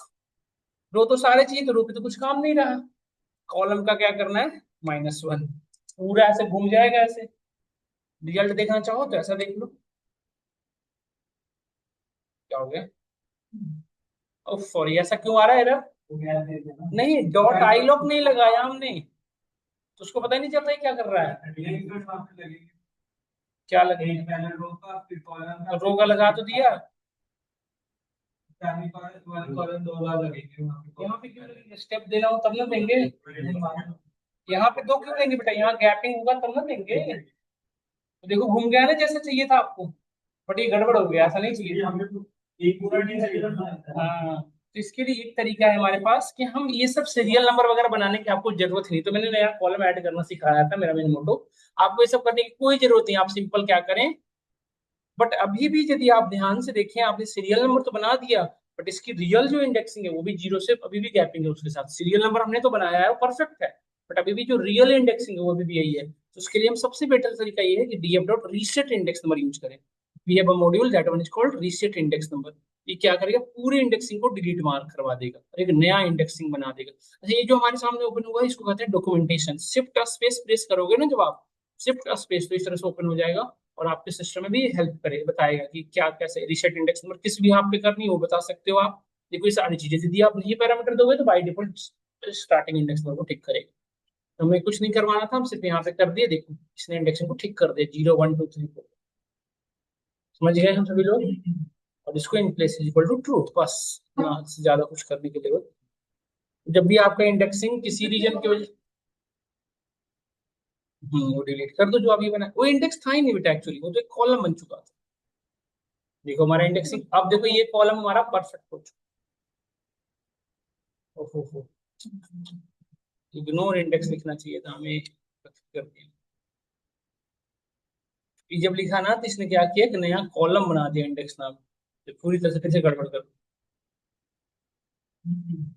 रो तो सारे चाहिए तो रो पे तो कुछ काम नहीं रहा। कॉलम का क्या करना है, -1, पूरा ऐसे घूम जाएगा ऐसे। रिजल्ट देखना चाहो तो ऐसा देख लो क्या हो गया। सॉरी ऐसा क्यों आ रहा है एरर, नहीं डॉट आई लॉक नहीं लगाया हमने, तो उसको पता ही नहीं चलता है क्या कर रहा है। क्या लगे, रो का लगा तो दिया। यहाँ पे क्यों लगेंगे? स्टेप देना हो तब ना देंगे। यहाँ पे दो क्यों लेंगे बेटा? यहाँ गैपिंग होगा तब ना देंगे। तो देखो घूम गया ना जैसे चाहिए था आपको, बट ये गड़बड़ हो गया, ऐसा नहीं चाहिए था। एक पूरा नहीं चाहिए था। हाँ, तो इसके लिए एक तरीका है हमारे पास कि हम ये सब सीरियल नंबर वगैरह बनाने की आपको जरूरत नहीं। तो मैंने नया कॉलम ऐड करना सिखाया था, मेरा मेन मोटो। आपको ये सब करने की कोई जरूरत नहीं, आप सिंपल क्या करें। बट अभी भी यदि आप ध्यान से देखें, आपने सीरियल नंबर तो बना दिया, बट इसकी रियल जो इंडेक्सिंग है वो भी जीरो से अभी भी गैपिंग है उसके साथ। सीरियल नंबर हमने तो बनाया है, वो परफेक्ट है, बट अभी भी जो रियल इंडेक्सिंग है वो अभी भी यही है। तो उसके लिए हम सबसे बेटर तरीका ये है कि DF dot reset index number use करें। We have a module that one is called reset index number. ये क्या करेगा? पूरे इंडेक्सिंग को डिलीट मार करवा देगा और एक नया इंडेक्सिंग बना देगा। अच्छा, ये जो हमारे सामने ओपन हुआ है इसको कहते हैं डॉक्यूमेंटेशन। शिफ्ट स्पेस प्रेस करोगे ना जब आप, शिफ्ट स्पेस, तो इस तरह से ओपन हो जाएगा और आपके सिस्टम में भी हेल्प करे, बताएगा कि क्या कैसे रीसेट इंडेक्स नंबर किस भी आप पे करनी हो बता सकते हो आप। देखो ये सारी चीजें यदि आप नहीं पैरामीटर दोगे तो by default starting index number को ठीक करेगा। तो हमें कुछ नहीं करवाना था, हम सिर्फ यहाँ पे कर दिए। देखो इसने इंडेक्शन को ठीक कर दिया, 0 1 2 3 4। समझ गए हम सभी लोग? और इसको in place is equal to truth, बस ना से ज्यादा कुछ करने की जरूरत। जब भी आपका इंडेक्सिंग किसी रीजन की वजह, वो डिलीट कर दो जो अभी बना। वो इंडेक्स था ही नहीं बेटा, एक्चुअली वो तो एक कॉलम बन चुका था। देखो हमारा इंडेक्सिंग, अब देखो ये कॉलम हमारा परफेक्ट हो चुका। ओहो, इग्नोर इंडेक्स लिखना चाहिए था हमें, कर दिया। ये जब लिखा ना तो इसने क्या किया, एक नया कॉलम बना दिया इंडेक्स नाम, तो पूरी तरह से फिर से गड़बड़ कर दिया।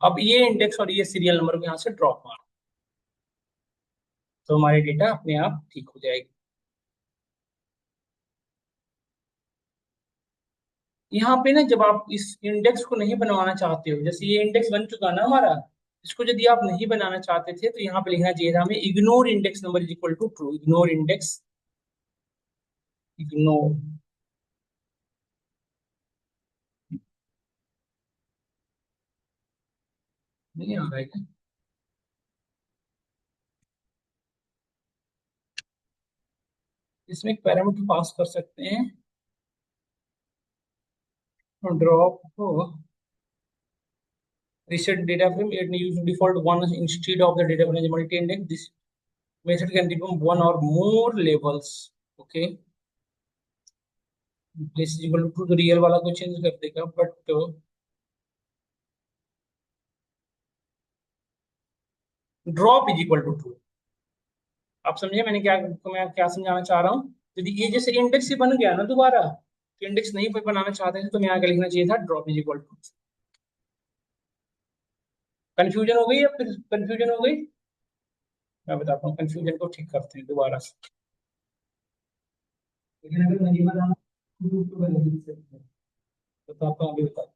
अब ये इंडेक्स और ये सीरियल नंबर को यहाँ से ड्रॉप मार, तो हमारी डेटा अपने आप ठीक हो जाएगी। यहाँ पे ना जब आप इस इंडेक्स को नहीं बनवाना चाहते हो, जैसे ये इंडेक्स बन चुका ना हमारा, इसको यदि आप नहीं बनाना चाहते थे तो यहाँ पे लिखना चाहिए था हमें ignore index number is equal to true. Ignore index, ignore, नहीं आ रहा है क्या? इसमें एक पैरामीटर पास कर सकते हैं, drop reset data frame and use default one instead of the data frame multi-index. This method can become one or more labels. Okay, place is equal to the real वाला को change कर देगा, but drop is equal to true. आप समझे मैंने क्या, मैं क्या समझाना चाह रहा हूँ? यदि ये जैसे इंडेक्स ही बन गया ना दोबारा, तो इंडेक्स नहीं बनाना चाहते थे तो मैं आगे लिखना चाहिए था drop is equal to. Confusion हो गई या फिर कंफ्यूजन हो गई? मैं बताता हूँ, कंफ्यूजन को ठीक करते हैं दोबारा से। लेकिन अगर नहीं बनाना तो बताता हूँ, अभी बताता हूँ।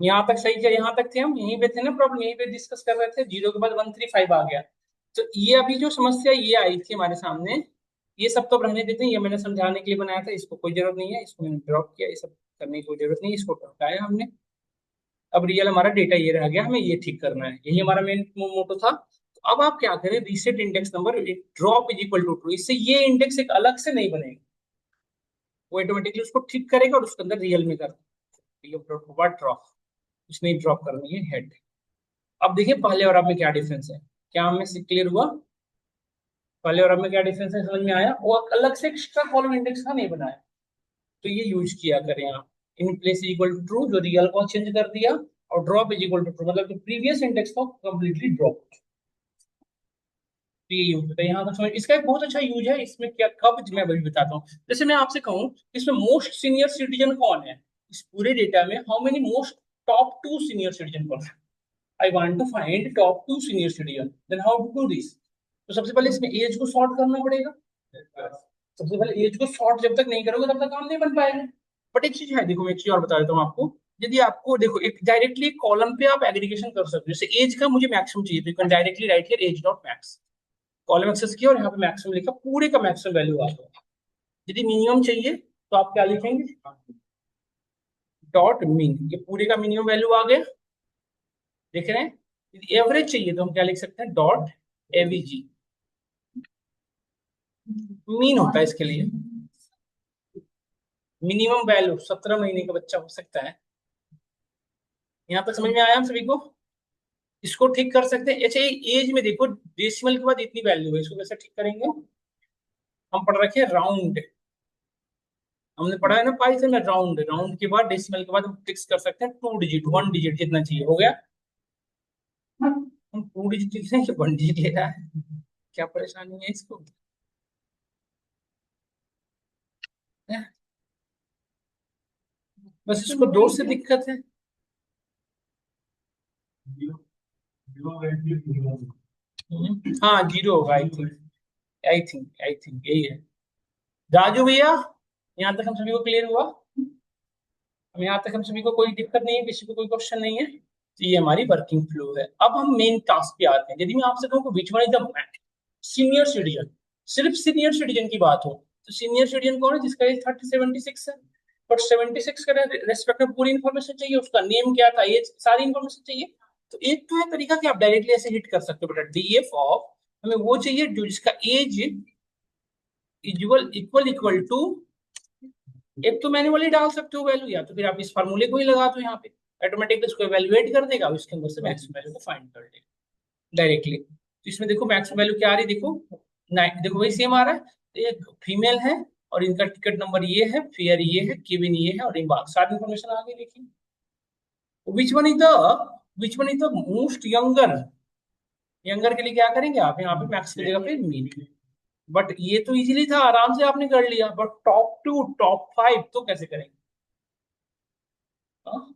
यहाँ तक सही, क्या यहाँ तक थे हम, यहीं पे थे ना, प्रॉब्लम यहीं पे डिस्कस कर रहे थे, 0 के बाद 1 3 5 आ गया। तो ये अभी जो समस्या ये आई थी हमारे सामने, ये सब तो रहने देते हैं, ये मैंने समझाने के लिए बनाया था, इसको कोई जरूरत नहीं है, इसको मैंने ड्रॉप किया, ये सब करने की कोई जरूरत नहीं है, इसको हटाया हमने। अब रियल हमारा डेटा ये रह गया, हमें ये ठीक करना है, यही हमारा मेन मोटो था। तो अब आप क्या करें, reset index number drop is equal to true, इससे ये इंडेक्स एक अलग से नहीं बनेगा, वो ऑटोमेटिकली उसको ठीक करेगा और उसके अंदर रियल में कर ड्रॉप, उसने ड्रॉप करनी है हेड। अब देखिए पहले और अब में क्या डिफरेंस है, क्या हमें से क्लियर हुआ? पहले और अब में क्या डिफरेंस है, समझ में आया? वो अलग से एक्स्ट्रा कॉलम इंडेक्स का नहीं बनाया, तो ये यूज किया करें आप। In place equal to true, जो रियल को चेंज कर दिया, और drop is equal to true, मतलब कि प्रीवियस इंडेक्स को कंप्लीटली ड्रॉप। तो ये यूज होता है यहाँ तक समझ। इसका एक बहुत अच्छा यूज है, इसमें क्या कब मैं अभी बताता हूँ। जैसे मैं आपसे कहूँ इसमें मोस्ट सीनियर सिटीजन कौन है, इस पूरे डेटा में how many most top 2 senior citizen कौन है? I want to find top 2 senior citizen. Then how to do this? तो सबसे पहले इसमें एज को सॉर्ट करना पड़ेगा। सबसे पहले एज को सॉर्ट जब तक नहीं करोगे तब तक काम नहीं बन पाएगा। बट एक चीज है, देखो मैं एक चीज और बता देता हूँ आपको। यदि आपको देखो एक डायरेक्टली कॉलम पे आप एग्रीगेशन कर सकते हो, जैसे एज का मुझे मैक्सिमम चाहिए तो you can directly write here age dot max, column access किया और यहाँ पे मैक्सिमम लिखा, पूरे का मैक्सिमम वैल्यू आ गया। यदि मिनिमम चाहिए तो आप क्या लिखेंगे, डॉट मीन, ये पूरे का मिनिमम वैल्यू आ गया, देख रहे हैं। यदि एवरेज चाहिए तो हम क्या लिख सकते हैं, डॉट एवीजी, मीन होता है इसके लिए। मिनिमम वैल्यू 17 महीने का बच्चा हो सकता है। यहाँ तक समझ में आया हम सभी को? इसको ठीक कर सकते हैं। अच्छा, एज में देखो डेसिमल के बाद इतनी वैल्यू है, इसको कैसे ठीक करेंगे? हम पढ़ रखे हैं राउंड, हमने पढ़ा है ना पाइथन में, राउंड, राउंड के बाद डेसिमल के बाद हम फिक्स कर सकते हैं 2 डिजिट, 1 डिजिट जितना चाहिए, हो गया। हम 2 डिजिट लिख रहे हैं कि 1 डिजिट ले रहा है, क्या परेशानी है इसको? बस इसको 2 से दिक्कत है। हाँ, 0 होगा, आई थिंक यही है। राजू भैया, यहाँ तक हम सभी को क्लियर हुआ? अब यहाँ तक हम सभी को कोई दिक्कत नहीं है, किसी को कोई क्वेश्चन नहीं है? तो ये हमारी वर्किंग फ्लो है। अब हम मेन टास्क पे आते हैं। यदि मैं आपसे कहूँ which one is the senior citizen, सिर्फ सीनियर सिटीजन की बात हो, तो सीनियर सिटीजन कौन है? जिसका एज 30-76 है। बट 76 का रेस्पेक्ट में पूरी इन्फॉर्मेशन चाहिए, उसका नेम क्या था, एज, सारी इन्फॉर्मेशन चाहिए। तो एक तो है तरीका कि आप डायरेक्टली ऐसे हिट कर सकते हो, बेटा डीएफ ऑफ, हमें वो चाहिए जो जिसका age equal equal equal to, एक तो मैन्युअली डाल सकते हो वैल्यू, या तो फिर आप इस फार्मूले को ही लगा दो यहाँ पे, ऑटोमेटिकली इसको इवैल्यूएट कर देगा, इसके अंदर से मैक्सिमम वैल्यू को फाइंड कर देगा डायरेक्टली। तो इसमें देखो मैक्सिमम वैल्यू क्या आ रही है, देखो 9, देखो वही सेम आ रहा है। तो एक फीमेल है और इनका टिकट नंबर ये है, फेयर ये है, केविन ये है, और इन बात सारी इन्फॉर्मेशन आ गई। देखिए which one is the which one is the most younger, younger के लिए क्या करेंगे आप, यहाँ पे मैक्स की जगह पे मीन। बट ये तो इजीली था, आराम से आपने कर लिया, बट टॉप 2 टॉप 5 तो कैसे करेंगे? हाँ?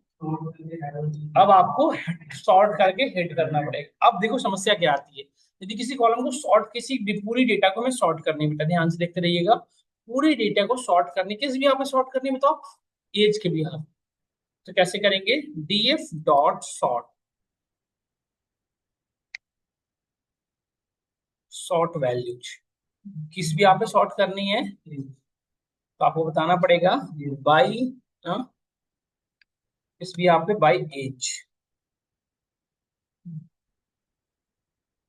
अब आपको सॉर्ट करके हिट करना पड़ेगा। अब देखो समस्या क्या आती है, यदि किसी कॉलम को सॉर्ट, किसी भी पूरी डेटा को हमें सॉर्ट करनी है, बेटा ध्यान से देखते रहिएगा, पूरी डेटा को सॉर्ट करने, किस भी आप सॉर्ट करनी बताओ, एज के भी आप, तो कैसे करेंगे, DF dot sort, sort values, किस भी आप सॉर्ट करनी है तो आपको बताना पड़ेगा बाई, किस भी आप पे बाई एज,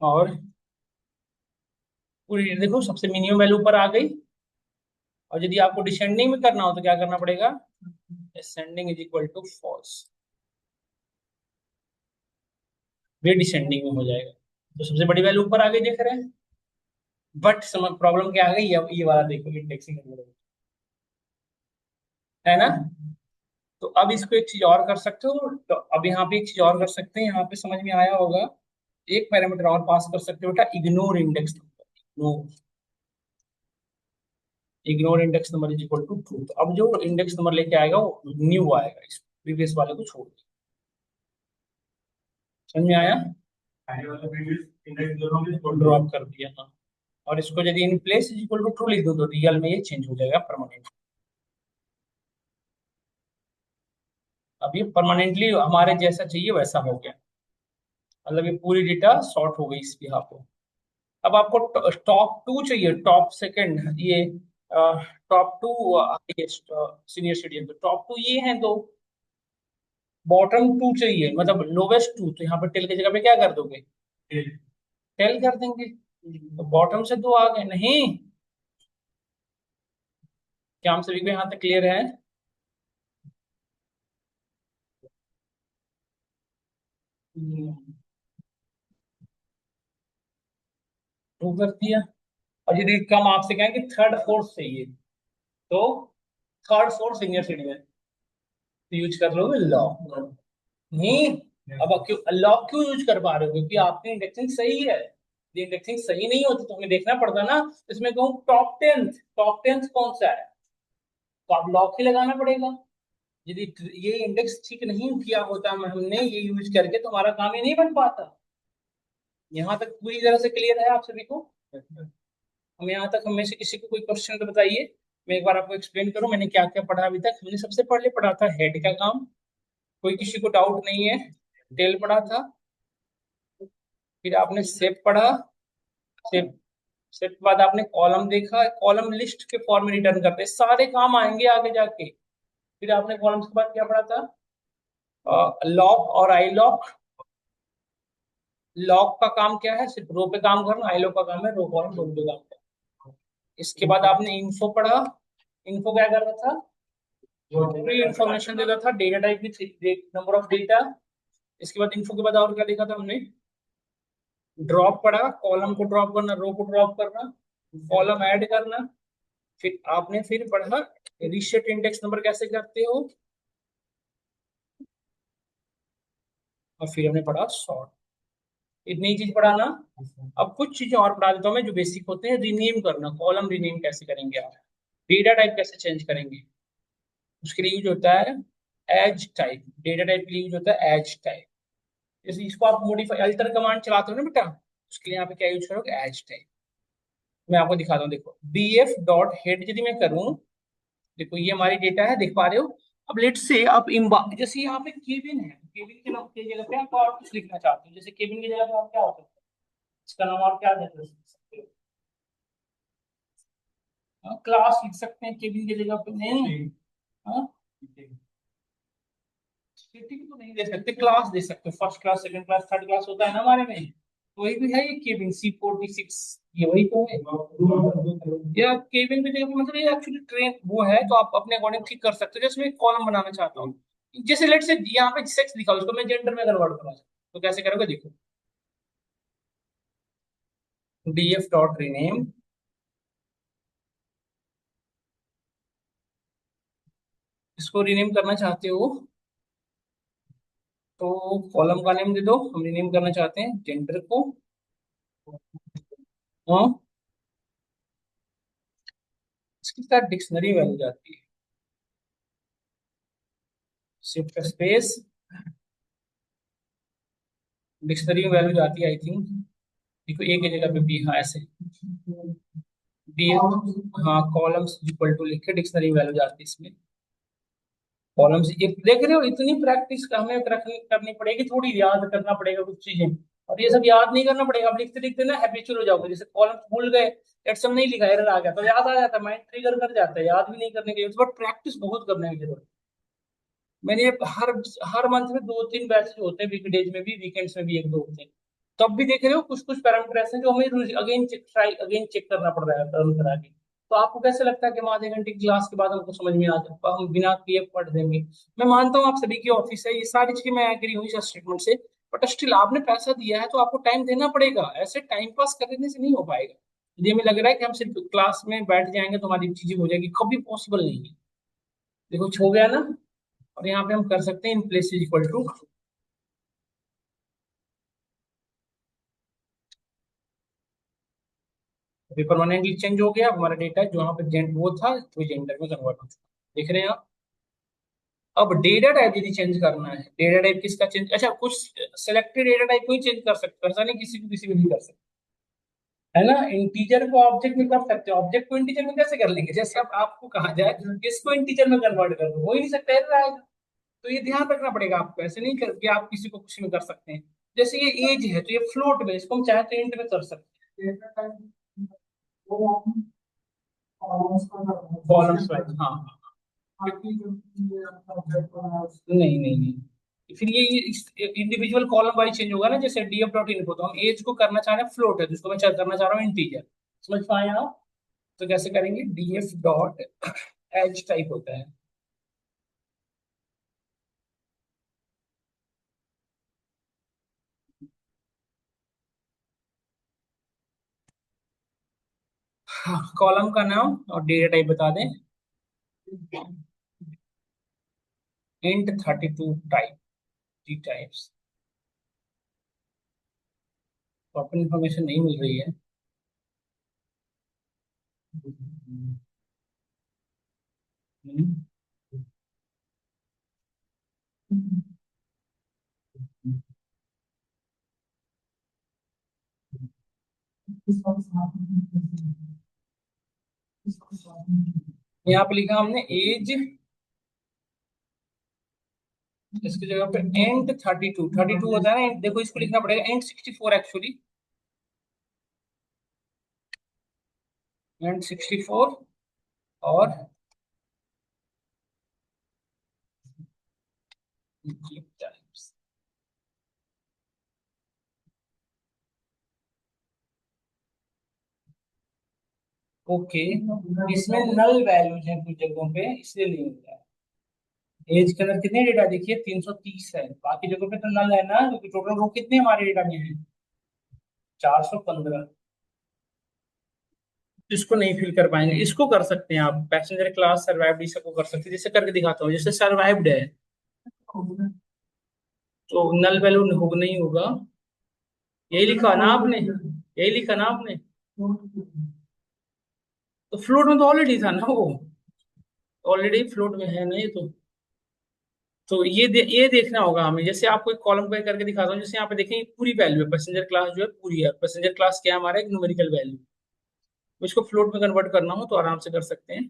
और पूरी देखो सबसे मिनिमम वैल्यू ऊपर आ गई। और यदि आपको डिसेंडिंग में करना हो तो क्या करना पड़ेगा, ascending is equal to false, ये डिसेंडिंग में हो जाएगा। तो सबसे बड़ी वैल्यू ऊपर आ गई, देख रहे हैं। बट समझ प्रॉब्लम क्या आ गई, ये वाला देखो इंडेक्सिंग है ना। तो अब इसको एक चीज और कर सकते हो, तो अब यहाँ पे एक चीज और कर सकते हैं, यहाँ पे समझ में आया होगा, एक पैरामीटर और पास कर सकते हो बेटा, ignore index number, ignore index number is equal to true. तो अब जो इंडेक्स नंबर लेके आएगा वो न्यू आएगा, इस प्रीवियस वाले को छोड़ के। समझ में आया? ड्रॉप कर दिया, हाँ। और इसको यदि in place is equal to true लिख दो तो रियल में ये चेंज हो जाएगा परमानेंट। अब ये परमानेंटली हमारे जैसा चाहिए वैसा हो गया, मतलब ये पूरी डेटा सॉर्ट हो गई इस यहाँ पे। अब आपको टॉप 2 चाहिए, टॉप सेकंड, ये टॉप 2 सीनियर सिटीजन, तो टॉप 2 ये हैं दो, बॉटम 2 चाहिए, मतलब लोवेस्ट 2, तो यहाँ पे टेल की जगह पे क्या कर दोगे, टेल कर देंगे। तो बॉटम से 2 आ गए नहीं, क्या हम सभी को यहाँ तक क्लियर है? टू कर दिया। और यदि कम आपसे कहें कि थर्ड फोर्थ चाहिए, तो थर्ड फोर्थ सीनियर सिटीजन, तो यूज कर लोगे लॉ, नहीं। अब क्यों लॉ क्यों यूज कर पा रहे हो, क्योंकि आपकी इंडेक्सिंग सही है। यदि इंडेक्सिंग सही नहीं होती तो हमें देखना पड़ता ना, इसमें कहूँ टॉप टेंथ कौन सा है, तो आप लॉक ही लगाना पड़ेगा। यदि ये इंडेक्स ठीक नहीं किया होता हमने ये यूज करके, तो हमारा काम ही नहीं बन पाता। यहाँ तक पूरी तरह से क्लियर है आप सभी को? हम यहाँ तक, हम में से किसी को कोई क्वेश्चन तो बताइए, मैं एक बार आपको एक्सप्लेन करूँ मैंने क्या क्या पढ़ा अभी तक। हमने सबसे पहले पढ़ा था हेड का काम, कोई किसी को डाउट नहीं है। टेल पढ़ा था, फिर आपने सेप पढ़ा, सेप सेप के बाद आपने कॉलम देखा, कॉलम लिस्ट के फॉर्म में रिटर्न करते हैं, सारे काम आएंगे आगे जाके। फिर आपने कॉलम्स के बाद क्या पढ़ा था? लॉक और आई लॉक। लॉक का काम क्या है? सिर्फ रो पे काम करना। आई लॉक का काम है रो कॉलम दोनों पे काम करना। इसके बाद आपने इन्फो पढ़ा। इन्फो क्या कर रहा था? पूरी इंफॉर्मेशन दे रहा था, डेटा टाइप की, नंबर ऑफ डेटा। इसके बाद इन्फो के बाद और क्या देखा था हमने? ड्रॉप पढ़ा, कॉलम को ड्रॉप करना, रो को ड्रॉप करना, कॉलम ऐड करना। फिर पढ़ा रिसेट इंडेक्स नंबर कैसे करते हो, और फिर हमने पढ़ा सॉर्ट। इतनी चीज पढ़ा ना। अब कुछ चीजें और पढ़ा देता हूँ मैं जो बेसिक होते हैं। रिनेम करना, कॉलम रिनेम कैसे करेंगे आप, डेटा टाइप कैसे चेंज करेंगे, उसके लिए यूज होता है एज टाइप। डेटा टाइप के लिए यूज होता है एज टाइप। जैसे इसको आप मॉडिफाई अल्टर कमांड चलाते हो ना बेटा, उसके लिए यहाँ पे क्या यूज करोगे? As type. मैं आपको दिखाता हूँ, देखो bf डॉट हेड यदि मैं करूँ, देखो ये हमारी डेटा है, देख पा रहे हो? अब लेट से आप इम्बा, जैसे यहाँ पे केबिन है, केबिन के नाम की जगह पे आप और कुछ लिखना चाहते हो, जैसे केबिन की जगह पे आप क्या होता है, इसका नाम आप क्या देते हो? क्लास लिख सकते हैं केबिन की जगह पे, नहीं? हाँ, सिटिंग तो नहीं दे सकते, क्लास दे सकते हो। First class, second class, third class होता है ना हमारे में, तो वही भी है ये केबिन C46। ये वही तो है। या केबिन की जगह पे मतलब ये एक्चुअली ट्रेन वो है, तो आप अपने अकॉर्डिंग ठीक कर सकते हो। जैसे मैं एक कॉलम बनाना चाहता हूँ, जैसे लेट से यहाँ पे सेक्स दिखा, उसको मैं जेंडर में कन्वर्ट करना चाहता हूँ, तो कैसे करोगे? देखो df डॉट रीनेम, इसको रीनेम करना चाहते हो तो कॉलम का नेम दे दो। हम रीनेम करना चाहते हैं जेंडर को। हाँ, इसके साथ डिक्शनरी वैल्यू जाती है, शिफ्ट स्पेस, डिक्शनरी में वैल्यू जाती है आई थिंक। देखो एक ही जगह पे भी, हाँ ऐसे डी, हाँ कॉलम्स इक्वल टू लिख के डिक्शनरी वैल्यू जाती है इसमें। कॉलम्स ये देख रहे हो, इतनी प्रैक्टिस हमें करनी पड़ेगी, थोड़ी याद करना पड़ेगा कुछ चीजें। और ये सब याद नहीं करना पड़ेगा, आप लिखते लिखते ना हैबिचुअल हो जाओगे। जैसे कॉलम्स भूल गए, एटसम नहीं लिखा, एरर आ गया, तो याद आ जाता है, माइंड ट्रिगर कर जाता है, याद भी नहीं करने की, बट प्रैक्टिस बहुत करने की जरूरत है। मैंने हर हर मंथ में 2-3 बैच होते हैं, वीकडेज में भी, वीकेंड्स में भी 1-2 होते हैं। तब भी देख रहे हो कुछ कुछ पैरामीटर ऐसे हैं जो हमें अगेन ट्राई अगेन चेक करना पड़ रहा है टर्न करा के। तो आपको कैसे लगता है कि हम आधे घंटे की क्लास के बाद हमको समझ में आ जाए, हम बिना किए पढ़ देंगे? मैं मानता हूँ आप सभी की ऑफिस है, ये सारी चीजें मैं एग्री हुई इस स्टेटमेंट से। बट स्टिल आपने पैसा दिया है तो आपको टाइम देना पड़ेगा, ऐसे टाइम पास करने से नहीं हो पाएगा। ये हमें लग रहा है कि हम सिर्फ क्लास में बैठ जाएंगे तो हमारी चीजें हो जाएगी, कभी पॉसिबल नहीं है। देखो हो गया ना। और यहाँ पे हम कर सकते हैं in place is equal to, अभी परमानेंटली चेंज हो गया हमारा डेटा, जो यहाँ पे जेंड वो था तो जेंडर में कन्वर्ट हो चुका, देख रहे हैं आप? अब डेटा टाइप यदि चेंज करना है, डेटा टाइप किसका चेंज, अच्छा कुछ सिलेक्टेड डेटा टाइप को ही चेंज कर सकते हो, ऐसा नहीं किसी को किसी में भी कर सकते, है ना? इंटीजर को ऑब्जेक्ट में कर सकते हो, ऑब्जेक्ट को इंटीजर में कैसे कर लेंगे? जैसे अब आपको कहा जाए इसको इंटीजर में कन्वर्ट कर दो, हो ही नहीं सकता, error आएगा। तो ये ध्यान रखना पड़ेगा आपको, ऐसे नहीं करके आप किसी को कुछ में कर सकते हैं। जैसे ये एज है तो ये फ्लोट में, इसको हम चाहे तो इंट में कर सकते हैं, कॉलम्स वाइज, हाँ। नहीं नहीं नहीं, फिर ये इंडिविजुअल कॉलम वाइज चेंज होगा ना। जैसे डीएफ डॉट इनपुट, तो हम एज को करना चाह रहे हैं फ्लोट है, जिसको मैं करना चाह रहा हूँ इंटीजर। समझ पाए आप? तो कैसे करेंगे? डीएफ डॉट एज टाइप होता है। कॉलम का नाम और डेटा टाइप बता दें, int 32 type, T types. Proper information नहीं मिल रही है। हम्म। यहाँ पे लिखा हमने एज, इसकी जगह पे एंड 32 होता है ना, देखो इसको लिखना पड़ेगा एंड 64 एक्चुअली, एंड 64। और ओके, इसमें नल वैल्यूज हैं कुछ जगहों पे, इसलिए नहीं होता है। एज के अंदर कितने डेटा देखिए, 330 है, बाकी जगहों पे तो नल है ना, क्योंकि टोटल रो कितने हमारे डेटा में है, 415। इसको नहीं फिल कर पाएंगे, इसको कर सकते हैं आप, पैसेंजर क्लास सर्वाइव्ड, इसे को कर सकते हैं, जैसे करके दिखाता हूँ, जैसे सर्वाइव्ड है तो नल वैल्यू नहीं होगा। यही लिखा ना आपने, यही लिखा ना आपने, तो फ्लोट में तो ऑलरेडी था ना वो, ऑलरेडी फ्लोट में है ना ये तो ये देखना होगा हमें, जैसे आपको एक कॉलम पे करके दिखाता हूँ, जैसे यहाँ पे देखें पूरी वैल्यू है, पैसेंजर क्लास जो है पूरी है, पैसेंजर क्लास क्या है हमारा, एक न्यूमेरिकल वैल्यू, इसको फ्लोट में कन्वर्ट करना हो तो आराम से कर सकते हैं।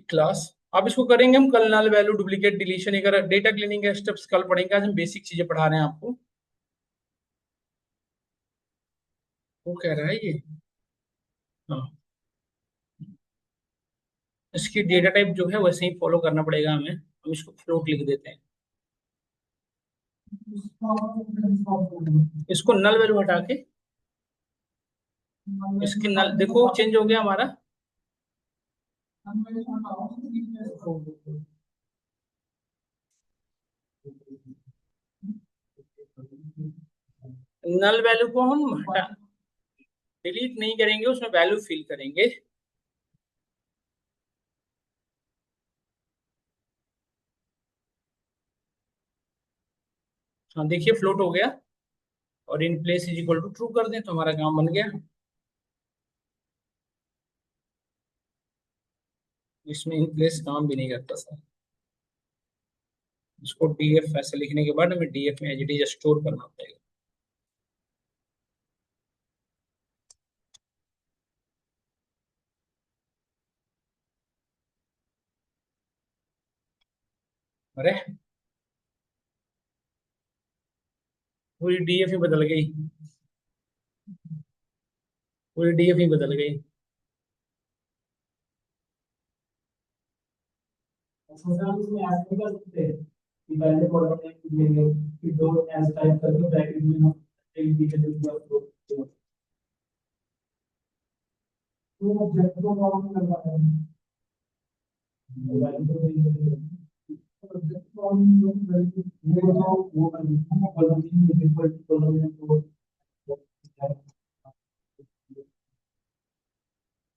क्लास, अब इसको करेंगे हम कल, नल वैल्यू डुप्लीकेट डिलीशन, अगर डेटा क्लीनिंग के स्टेप्स कल पढ़ेंगे, आज हम बेसिक चीजें पढ़ा रहे हैं आपको। वो कह रहा है ये, हाँ, इसकी डेटा टाइप जो है वैसे ही फॉलो करना पड़ेगा हमें, हम इसको फ्लोट लिख देते हैं, इसको नल वैल्यू हटा के, इसकी नल देखो चेंज हो गया हमारा, नल वैल्यू को हम हटा, डिलीट नहीं करेंगे, उसमें वैल्यू फिल करेंगे। हाँ देखिए फ्लोट हो गया, और in place is equal to true कर दें तो हमारा काम बन गया। इसमें इन प्लेस काम भी नहीं करता सर, इसको डीएफ ऐसे लिखने के बाद हमें डीएफ में एज इट इज स्टोर करना पड़ेगा। अरे पूरी डीएफ ही बदल गई, पूरी डीएफ ही बदल गई। प्रोग्राम में ऐड नहीं कर सकते कि पहले कॉलम में देंगे कि दो एस टाइप करके ब्रैकेट में हम एक डिजिटल का उपयोग करते हैं, तो ऑब्जेक्ट को कॉल करना है, मोबाइल को ऑब्जेक्ट को ये वो कॉलम में इक्वल टू कॉलम में तो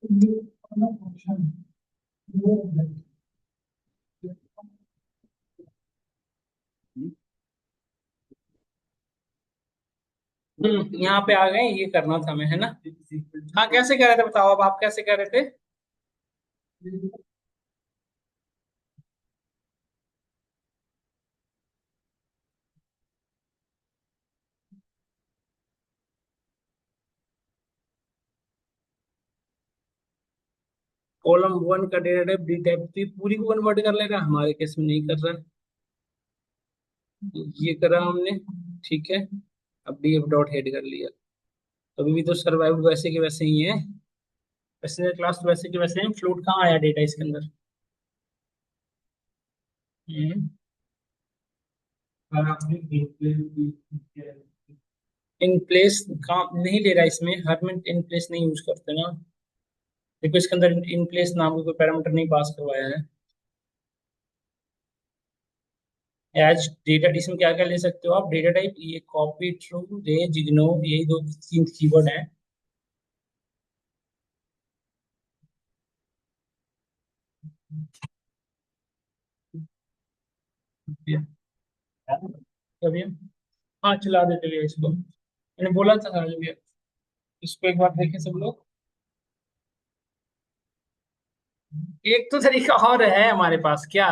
ये अपना फंक्शन वो यहाँ पे आ गए, ये करना था हमें, है ना। हाँ कैसे कह रहे थे बताओ, अब आप कैसे कह रहे थे। कॉलम वन का डेटा टाइप डी टाइप थी, पूरी को कन्वर्ट कर लेगा, हमारे केस में नहीं कर रहा, ये करा हमने, ठीक है। अब डीएफ डॉट हेड कर लिया, अभी भी तो सर्वाइव वैसे के वैसे ही है, पैसेंजर क्लास तो वैसे के वैसे हैं, फ्लोट कहाँ आया डेटा इसके अंदर। और आपने इन प्लेस काम नहीं ले रहा इसमें, हर में इन प्लेस नहीं यूज करते ना, देखो इसके अंदर इन प्लेस नाम का कोई पैरामीटर नहीं पास करवाया है। एज डेटा, इसमें क्या क्या ले सकते हो आप, डेटा टाइप, ये कॉपी, ट्रू, रेंज, इग्नोर, यही दो तीन कीवर्ड हैं। कभी हाँ चला देते भैया इसको, मैंने बोला था ना भैया, इसको एक बार देखें सब लोग। एक तो तरीका और है हमारे पास क्या,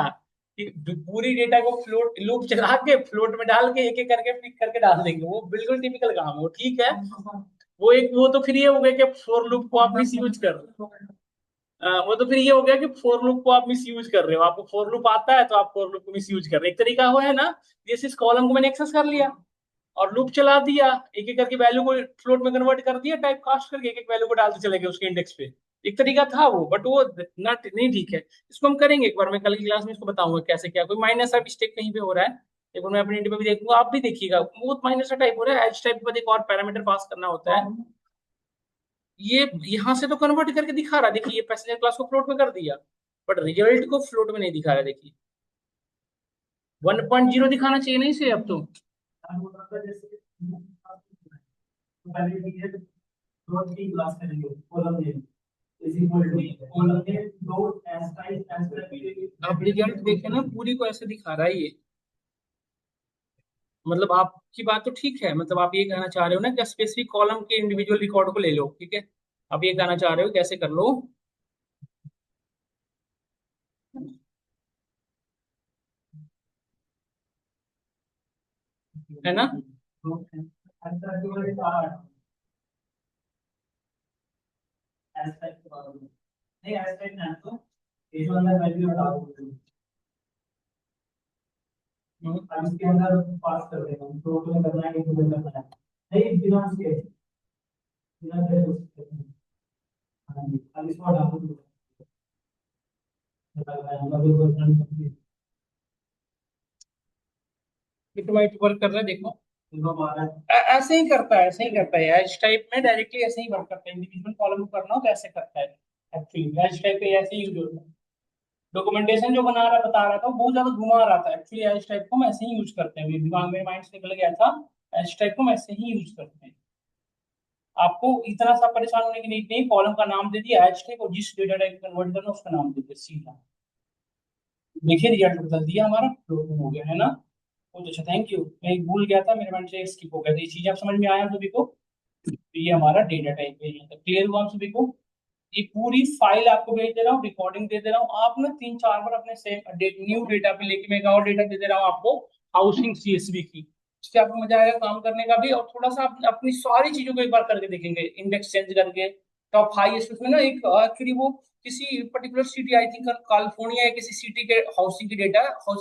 कि पूरी डेटा को फ्लोट लूप चला के फ्लोट में डाल के एक एक करके पिक करके डाल देंगे, वो बिल्कुल टिपिकल काम है, वो ठीक है। वो एक, वो तो फिर ये हो गया कि फॉर लूप को आप मिस यूज कर रहे हो। वो तो फिर ये हो गया कि फॉर लूप को आप मिस यूज कर रहे हो, आपको फॉर लूप आता है तो आप फॉर लूप को मिस यूज कर रहे हो, एक तरीका वो है ना, जैसे इस कॉलम को मैंने एक्सेस कर लिया और लूप चला दिया, एक एक करके वैल्यू को फ्लोट में कन्वर्ट कर दिया, टाइप कास्ट करके एक एक वैल्यू को डालते चले गए उसके इंडेक्स पे, एक तरीका था वो, बट वो ना नहीं ठीक है। इसको हम करेंगे एक बार, मैं कल की क्लास में इसको बताऊंगा कैसे क्या, कोई माइनर सा मिस्टेक कहीं पे हो रहा है एक बार मैं अपनी इंटर पे भी देखूंगा, आप भी देखिएगा बहुत माइनर सा टाइप हो रहा है। एच टाइप के बाद एक और पैरामीटर पास करना होता है। ये यहाँ से तो कन्वर्ट करके दिखा रहा है, देखिए ये पैसेंजर क्लास को फ्लोट में कर दिया, बट रिजल्ट को फ्लोट में नहीं दिखा रहा है। देखिए 1.0 दिखाना चाहिए नहीं से अब तो। पहले ये डॉट की क्लास करेंगे कॉलम में इज इक्वल टू कॉलम में डॉट एस टाइप आप रिजल्ट देखे ना, पूरी को ऐसे दिखा रहा है ये। मतलब आपकी बात तो ठीक है, मतलब आप ये कहना चाह रहे हो ना कि स्पेसिफिक कॉलम के इंडिविजुअल रिकॉर्ड को ले लो, ठीक है। आप ये कहना चाह रहे हो कैसे कर लो, है ना। एस टाइप नहीं एस टाइप ना तो ये जो अंदर वैल्यू डाल दो अब इसके अंदर पास कर देगा तो तुम्हें करना है कि तुम्हें करना है नहीं बिना उसके बिना तेरे उसके हाँ जी अब इसको डाल दो इट माइट वर्क कर रहा है देखो। इनको मारा ऐसे ही करता है, ऐसे ही करता है एच टाइप में, डायरेक्टली ऐसे ही वर्क करता है। इंडिविजुअल कॉलम को करना हो तो ऐसे करता है। एक्चुअली एच टाइप पे ऐसे ही यूज होता है। डॉक्यूमेंटेशन जो बना रहा बता रहा था वो बहुत ज्यादा घुमा रहा था। एक्चुअली एच टाइप को हम ऐसे ही यूज करते हैं, मेरे दिमाग में माइंड से निकल गया था। एच टाइप को हम ऐसे ही यूज करते हैं। आपको इतना सा परेशान होने की नीड नहीं, कॉलम का नाम दे दिया एच टाइप और जिस डेटा टाइप कन्वर्ट करना उसका नाम दे दिया सीधा। देखिए रिजल्ट बदल दिया हमारा, फ्लोटिंग हो गया है ना। बहुत अच्छा, थैंक यू। मैं एक भूल गया था, मेरे माइंड से स्किप हो गया था। ये चीज आप समझ में आया सभी को। तो ये हमारा डेटा टाइप है, ये क्लियर हुआ हम सभी को। ये पूरी फाइल आपको भेज दे रहा हूँ, रिकॉर्डिंग दे दे रहा हूँ। आप ना 3-4 बार अपने सेम न्यू डेटा पे लेके, मैं एक और डेटा दे दे रहा हूँ आपको, हाउसिंग सीएसवी की। इससे आपको मजा आएगा काम करने का भी, और थोड़ा सा आप अपनी सारी चीजों को एक बार करके देखेंगे, इंडेक्स चेंज करके। टॉप हाईएस्ट उसमें ना एक एक्चुअली वो किसी particular city, I think California या किसी सिटी के हाउसिंग की डेटा, हाउसिंग